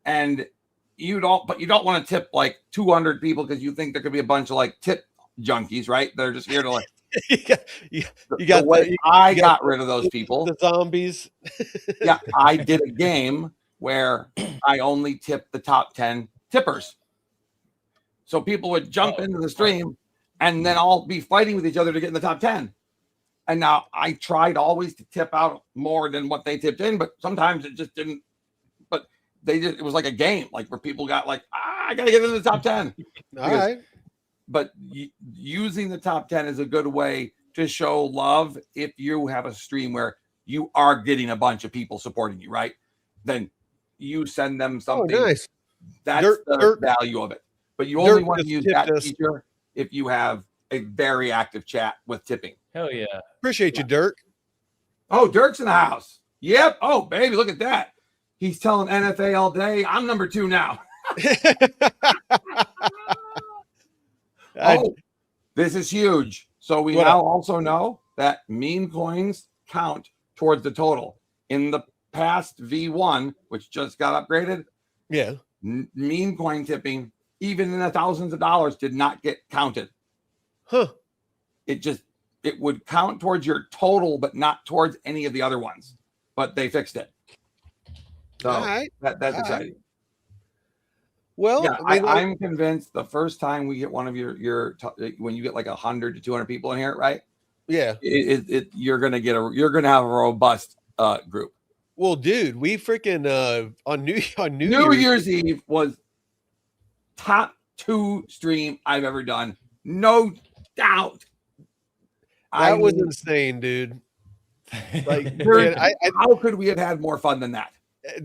Speaker 7: and you don't want to tip like 200 people because you think there could be a bunch of like tip junkies, right? They're just here to like. I got rid of those people.
Speaker 1: The zombies.
Speaker 7: Yeah, I did a game where I only tipped the top 10 tippers. So people would jump into the stream and then all be fighting with each other to get in the top 10. And now I tried always to tip out more than what they tipped in, but sometimes it just didn't. But it was like a game, like where people got like, I got to get into the top 10.
Speaker 1: All right.
Speaker 7: But using the top 10 is a good way to show love. If you have a stream where you are getting a bunch of people supporting you, right? Then you send them something.
Speaker 1: Oh, nice.
Speaker 7: That's the value of it. But you only want to use that feature if you have a very active chat with tipping.
Speaker 2: Hell yeah.
Speaker 1: Appreciate you, Dirk.
Speaker 7: Oh, Dirk's in the house. Yep. Oh, baby, look at that. He's telling NFA all day, I'm number 2 now. Oh, this is huge. So we now also know that meme coins count towards the total. In the past V1, which just got upgraded, meme coin tipping, even in the thousands of dollars, did not get counted.
Speaker 1: Huh.
Speaker 7: It would count towards your total, but not towards any of the other ones. But they fixed it. So that's exciting.
Speaker 1: Well,
Speaker 7: yeah, I'm convinced the first time we get one of your when you get like 100 to 200 people in here, right?
Speaker 1: Yeah,
Speaker 7: you're gonna have a robust group.
Speaker 1: Well, dude, we freaking on
Speaker 7: New Year's Eve was top 2 stream I've ever done, no doubt.
Speaker 1: That was insane, dude. Like,
Speaker 7: man, how could we have had more fun than that?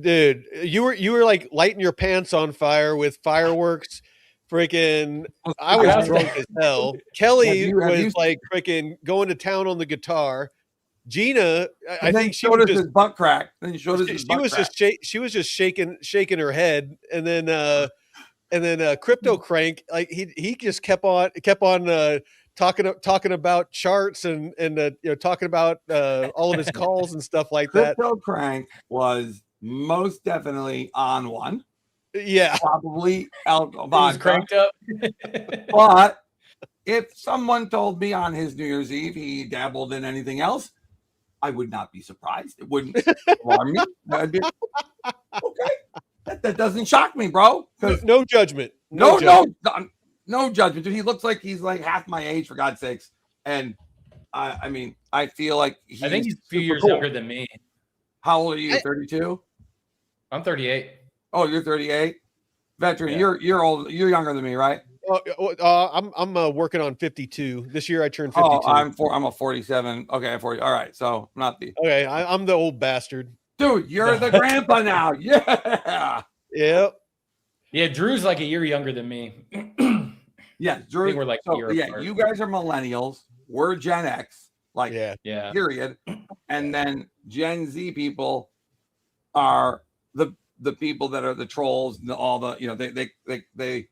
Speaker 1: Dude, you were like lighting your pants on fire with fireworks. Freaking, I was drunk as hell. Kelly was like freaking going to town on the guitar. Gina, I think she
Speaker 7: showed us his butt crack. Then she showed us his butt crack.
Speaker 1: She was just shaking her head, and then Crypto Crank, like he just kept on talking about charts and talking about all of his calls and stuff like that.
Speaker 7: Crypto Crank was most definitely on one.
Speaker 1: Yeah,
Speaker 7: probably
Speaker 2: was cranked up.
Speaker 7: But if someone told me on his New Year's Eve he dabbled in anything else, I would not be surprised. It wouldn't alarm me. I'd be okay. That doesn't shock me, bro.
Speaker 1: No judgment.
Speaker 7: No judgment, dude. He looks like he's like half my age, for God's sakes. And I mean, I feel like
Speaker 2: I think he's a few years younger than me.
Speaker 7: How old are you? 32?
Speaker 2: I'm 38.
Speaker 7: Oh, you're 38. Veteran, yeah. You're old. You're younger than me, right?
Speaker 1: I'm working on 52. This year I turned 52.
Speaker 7: Oh, I'm a 47. Okay, I'm 40. All right, so I'm not the.
Speaker 1: Okay, I'm the old bastard.
Speaker 7: Dude, you're the grandpa now. Yeah.
Speaker 1: Yep.
Speaker 2: Yeah, Drew's like a year younger than me.
Speaker 7: Yeah, Drew.
Speaker 2: I think we're like a year apart.
Speaker 7: You guys are millennials. We're Gen X. Like,
Speaker 2: yeah.
Speaker 7: Period. And then Gen Z people are the people that are the trolls and all the, they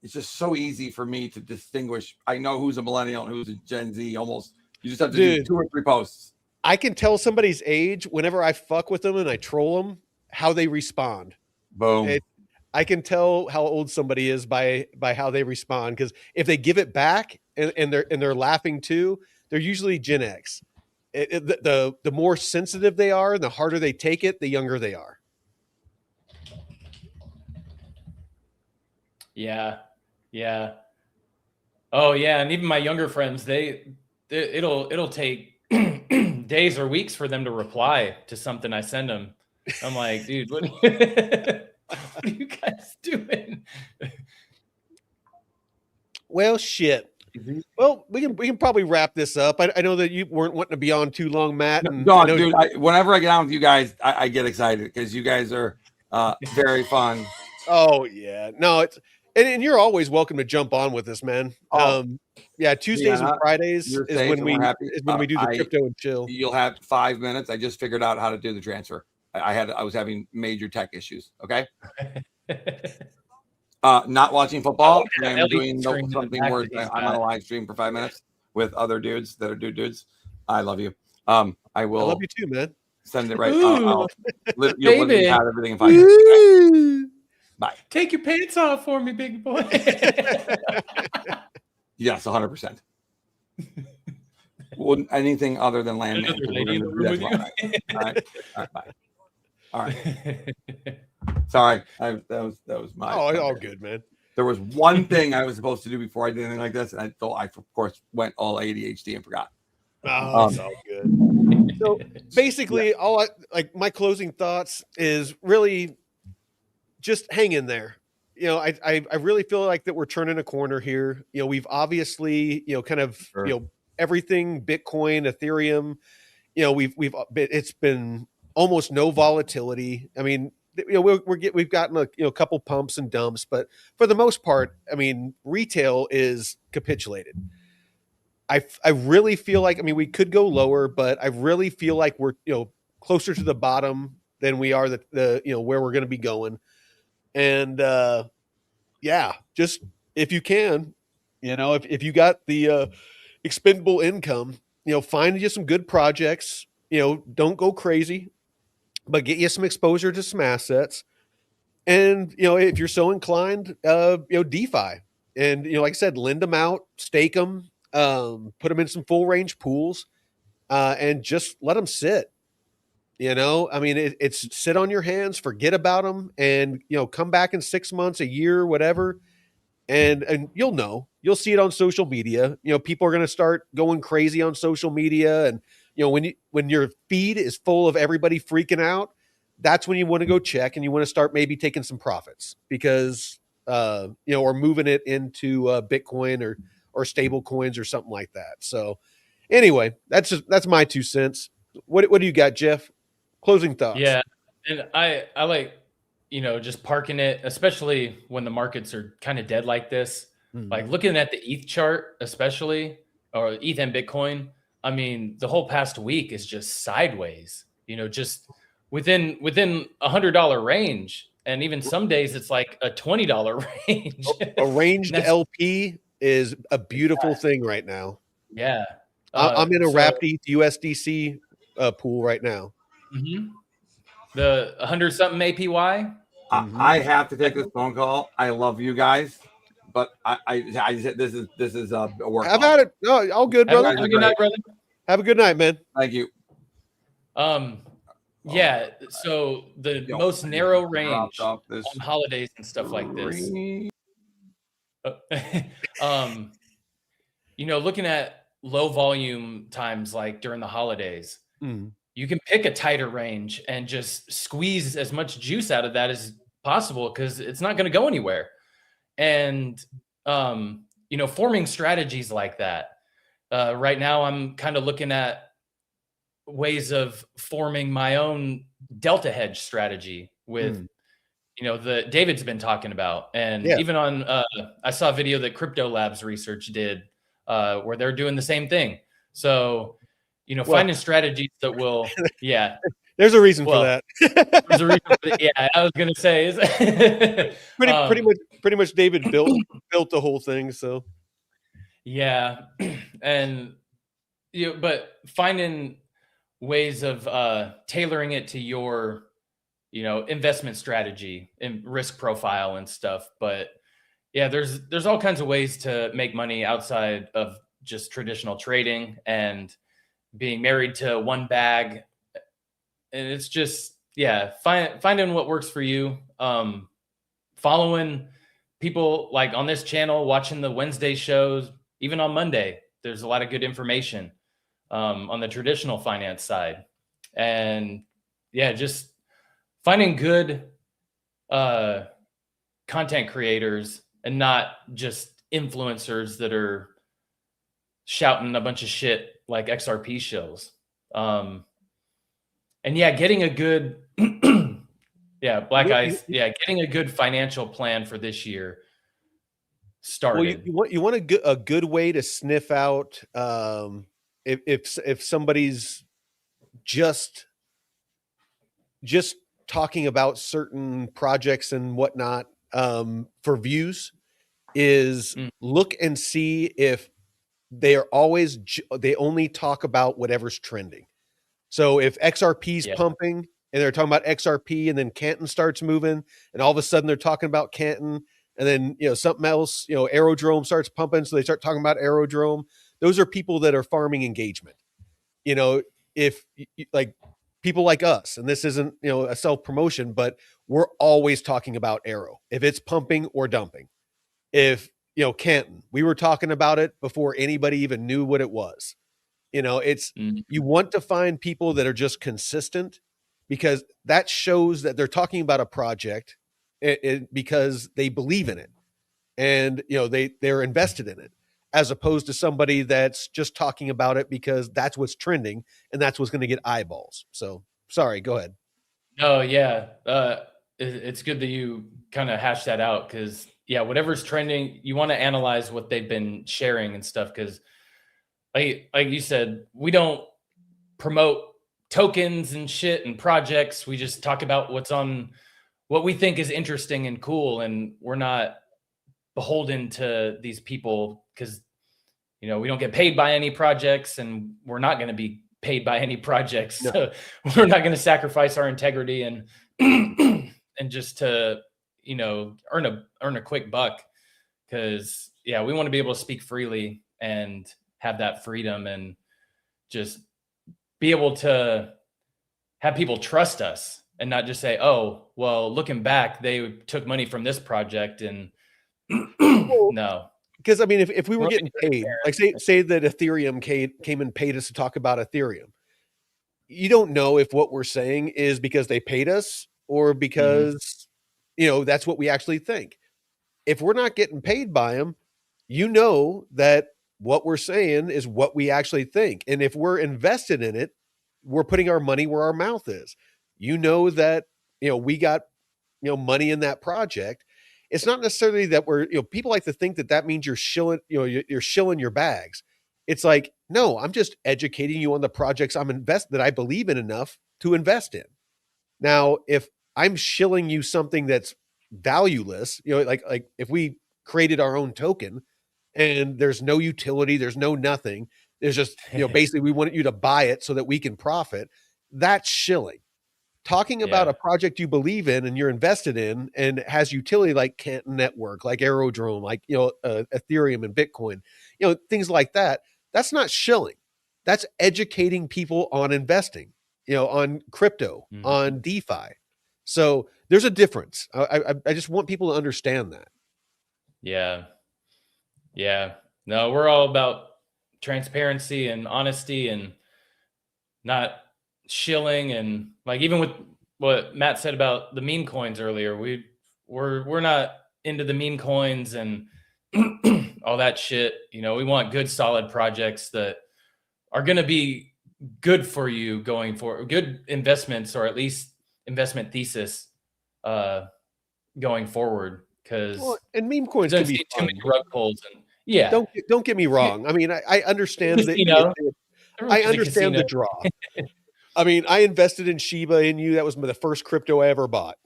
Speaker 7: it's just so easy for me to distinguish. I know who's a millennial and who's a Gen Z. Almost, you just have to do 2 or 3 posts.
Speaker 1: I can tell somebody's age whenever I fuck with them and I troll them, how they respond.
Speaker 7: Boom.
Speaker 1: I can tell how old somebody is by how they respond, because if they give it back and they're laughing too, they're usually Gen X. The more sensitive they are and the harder they take it, the younger they are.
Speaker 2: Yeah. Oh yeah, and even my younger friends, it'll take days or weeks for them to reply to something I send them. I'm like, dude, what are you guys doing?
Speaker 1: Well, shit. Well, we can probably wrap this up. I know that you weren't wanting to be on too long, Matt. And
Speaker 7: No, dude. Whenever I get on with you guys, I get excited because you guys are very fun.
Speaker 1: Oh yeah, no, it's and you're always welcome to jump on with us, man. Yeah, Tuesdays and Fridays is when we do the crypto and chill.
Speaker 7: You'll have 5 minutes. I just figured out how to do the transfer. I was having major tech issues. Okay. Not watching football. I'm doing something where I'm on a live stream for 5 minutes with other dudes that are dudes. I love you. I will.
Speaker 1: I love you too, man.
Speaker 7: Send it right. You'll have everything in 5 minutes. Bye.
Speaker 2: Take your pants off for me, big boy.
Speaker 7: Yes, 100%. Well, anything other than land. All right. Bye. All right. Sorry, that was my.
Speaker 1: Oh, all good, man.
Speaker 7: There was one thing I was supposed to do before I did anything like this, and I of course went all ADHD and forgot.
Speaker 1: Oh, that's all good. So basically, my closing thoughts is really just hang in there. I really feel like that we're turning a corner here. We've obviously, kind of, everything Bitcoin, Ethereum, it's been almost no volatility. I mean, we've gotten a couple pumps and dumps, but for the most part, I mean, retail is capitulated. I really feel like, I mean, we could go lower, but I really feel like we're, closer to the bottom than we are the where we're going to be going. And just if you can, if you got the expendable income, find you some good projects, don't go crazy, but get you some exposure to some assets. And, if you're so inclined, DeFi and, like I said, lend them out, stake them, put them in some full range pools, and just let them sit. I mean, it's sit on your hands, forget about them, and come back in 6 months, a year, whatever, and you'll see it on social media. People are going to start going crazy on social media, and when your feed is full of everybody freaking out, that's when you want to go check and you want to start maybe taking some profits because or moving it into Bitcoin or stable coins or something like that. So anyway, that's my 2 cents. What do you got, Jeff? Closing thoughts.
Speaker 2: Yeah. And I like, just parking it, especially when the markets are kind of dead like this. Mm-hmm. Like looking at the ETH chart, especially, or ETH and Bitcoin. I mean, the whole past week is just sideways, just within $100 range. And even some days it's like a $20 range.
Speaker 1: A ranged LP is a beautiful thing right now.
Speaker 2: Yeah.
Speaker 1: I'm in a wrapped ETH USDC pool right now.
Speaker 2: Mm-hmm. The 100-something APY.
Speaker 7: I have to take this phone call. I love you guys, but I this is a work.
Speaker 1: How about it? No, all good, brother.
Speaker 2: Have a good night, brother.
Speaker 1: Have a good night, man.
Speaker 7: Thank you.
Speaker 2: Yeah. So the most narrow range on holidays and stuff like this. Looking at low volume times like during the holidays. You can pick a tighter range and just squeeze as much juice out of that as possible because it's not going to go anywhere. And, forming strategies like that. Right now, I'm kind of looking at ways of forming my own Delta hedge strategy with, David's been talking about. And even on, I saw a video that Crypto Labs Research did where they're doing the same thing. So, finding strategies that will,
Speaker 1: There's a reason
Speaker 2: Well,
Speaker 1: for that.
Speaker 2: There's a reason for yeah, I was gonna say is
Speaker 1: pretty much David built the whole thing. So
Speaker 2: yeah, and but finding ways of tailoring it to your investment strategy and risk profile and stuff. But yeah, there's all kinds of ways to make money outside of just traditional trading and being married to one bag. And it's just, yeah, finding what works for you. Following people like on this channel, watching the Wednesday shows, even on Monday, there's a lot of good information on the traditional finance side. And yeah, just finding good content creators and not just influencers that are shouting a bunch of shit like XRP shows. And yeah, getting a good, yeah, Black Ice, yeah, getting a good financial plan for this year started.
Speaker 1: Well, you want a good way to sniff out if somebody's just talking about certain projects and whatnot for views is look and see if they only talk about whatever's trending. So if XRP's pumping and they're talking about XRP and then Canton starts moving and all of a sudden they're talking about Canton and then, something else, Aerodrome starts pumping. So they start talking about Aerodrome. Those are people that are farming engagement. If like people like us, and this isn't, a self-promotion, but we're always talking about Aero. If it's pumping or dumping, if, Canton, we were talking about it before anybody even knew what it was. It's you want to find people that are just consistent because that shows that they're talking about a project because they believe in it and they're invested in it, as opposed to somebody that's just talking about it because that's what's trending and that's what's going to get eyeballs. So sorry, go ahead.
Speaker 2: Oh yeah, it's good that you kind of hash that out because yeah, whatever's trending, you want to analyze what they've been sharing and stuff because. Like you said, we don't promote tokens and shit and projects. We just talk about what we think is interesting and cool. And we're not beholden to these people because, we don't get paid by any projects and we're not going to be paid by any projects. No. So we're not going to sacrifice our integrity and just to, earn a quick buck because, yeah, we want to be able to speak freely and have that freedom and just be able to have people trust us and not just say, oh, well, looking back, they took money from this project and no.
Speaker 1: Because I mean, if we were getting paid, like say that Ethereum came and paid us to talk about Ethereum, you don't know if what we're saying is because they paid us or because, that's what we actually think. If we're not getting paid by them, that what we're saying is what we actually think. And if we're invested in it, we're putting our money where our mouth is. That, we got, money in that project. It's not necessarily that we're, people like to think that means you're shilling, you're shilling your bags. It's like, no, I'm just educating you on the projects that I believe in enough to invest in. Now, if I'm shilling you something that's valueless, like if we created our own token, and there's no utility, there's no nothing. There's just, basically we want you to buy it so that we can profit. That's shilling. Talking about a project you believe in and you're invested in and it has utility like Canton Network, like Aerodrome, like, Ethereum and Bitcoin, things like that. That's not shilling. That's educating people on investing, on crypto, on DeFi. So there's a difference. I just want people to understand that.
Speaker 2: Yeah. Yeah, no, we're all about transparency and honesty and not shilling. And like, even with what Matt said about the meme coins earlier, we're not into the meme coins and all that shit. We want good, solid projects that are going to be good for you going forward, good investments, or at least investment thesis going forward. Because
Speaker 1: and meme coins can be
Speaker 2: too many rug pulls and yeah.
Speaker 1: Don't get me wrong. I mean, I understand that I understand the draw. I mean, I invested in Shiba Inu. That was the first crypto I ever bought.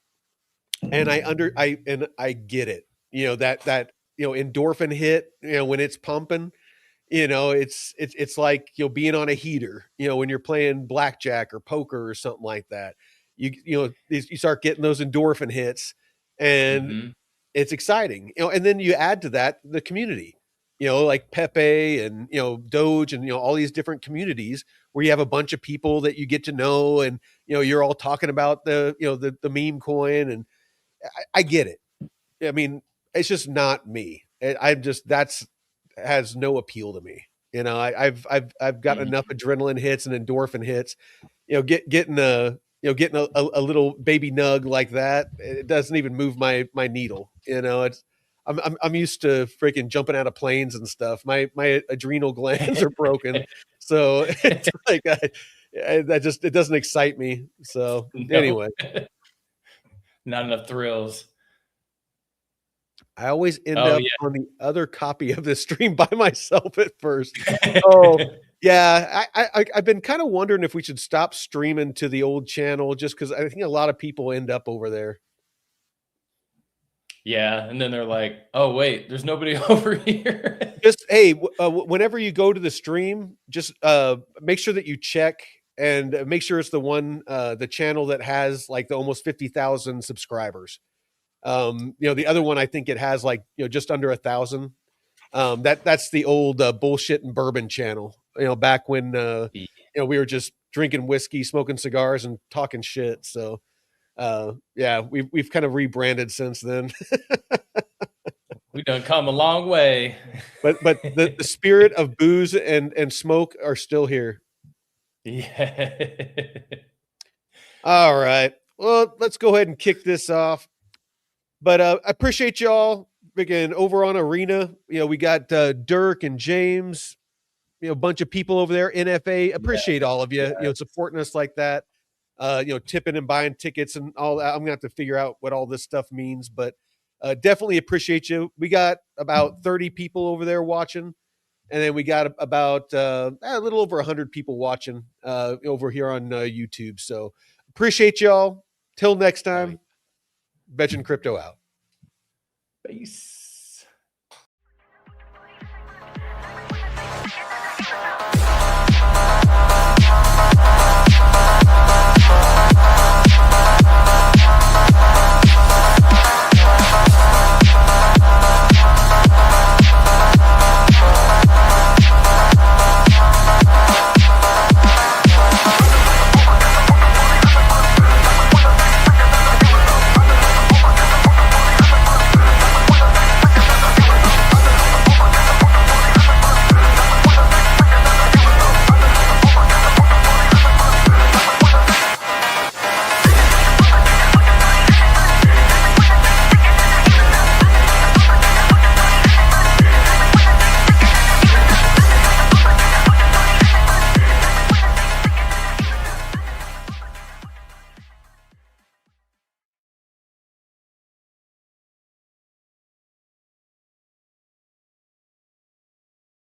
Speaker 1: And I get it. You know, that endorphin hit, when it's pumping, it's like, being on a heater, when you're playing blackjack or poker or something like that. You start getting those endorphin hits, and it's exciting. And then you add to that the community, like Pepe and Doge and all these different communities where you have a bunch of people that you get to know, and you're all talking about the the meme coin, and I get it. I mean, it's just not me. That's has no appeal to me. I've got enough adrenaline hits and endorphin hits. Getting a little baby nug like that, it doesn't even move my needle. I'm used to freaking jumping out of planes and stuff. My adrenal glands are broken, so it's like it doesn't excite me. So anyway,
Speaker 2: not enough thrills.
Speaker 1: I always end up on the other copy of the stream by myself at first. Oh, yeah. I've been kind of wondering if we should stop streaming to the old channel, just because I think a lot of people end up over there.
Speaker 2: Yeah, and then they're like, "Oh wait, there's nobody over here."
Speaker 1: Just hey, whenever you go to the stream, just make sure that you check and make sure it's the one, the channel that has like the almost 50,000 subscribers. The other one, I think it has like, just under 1,000. That's the old bullshit and bourbon channel, back when, we were just drinking whiskey, smoking cigars and talking shit. So, yeah, we've kind of rebranded since then.
Speaker 2: We done come a long way,
Speaker 1: but the spirit of booze and smoke are still here.
Speaker 2: Yeah.
Speaker 1: All right. Well, let's go ahead and kick this off. But I appreciate y'all. Again, over on Arena, we got Dirk and James, a bunch of people over there. NFA, appreciate all of you, supporting us like that. Tipping and buying tickets and all that. I'm gonna have to figure out what all this stuff means, but definitely appreciate you. We got about 30 people over there watching, and then we got about a little over 100 people watching over here on YouTube. So appreciate y'all. Till next time. Veteran Crypto out.
Speaker 2: Peace.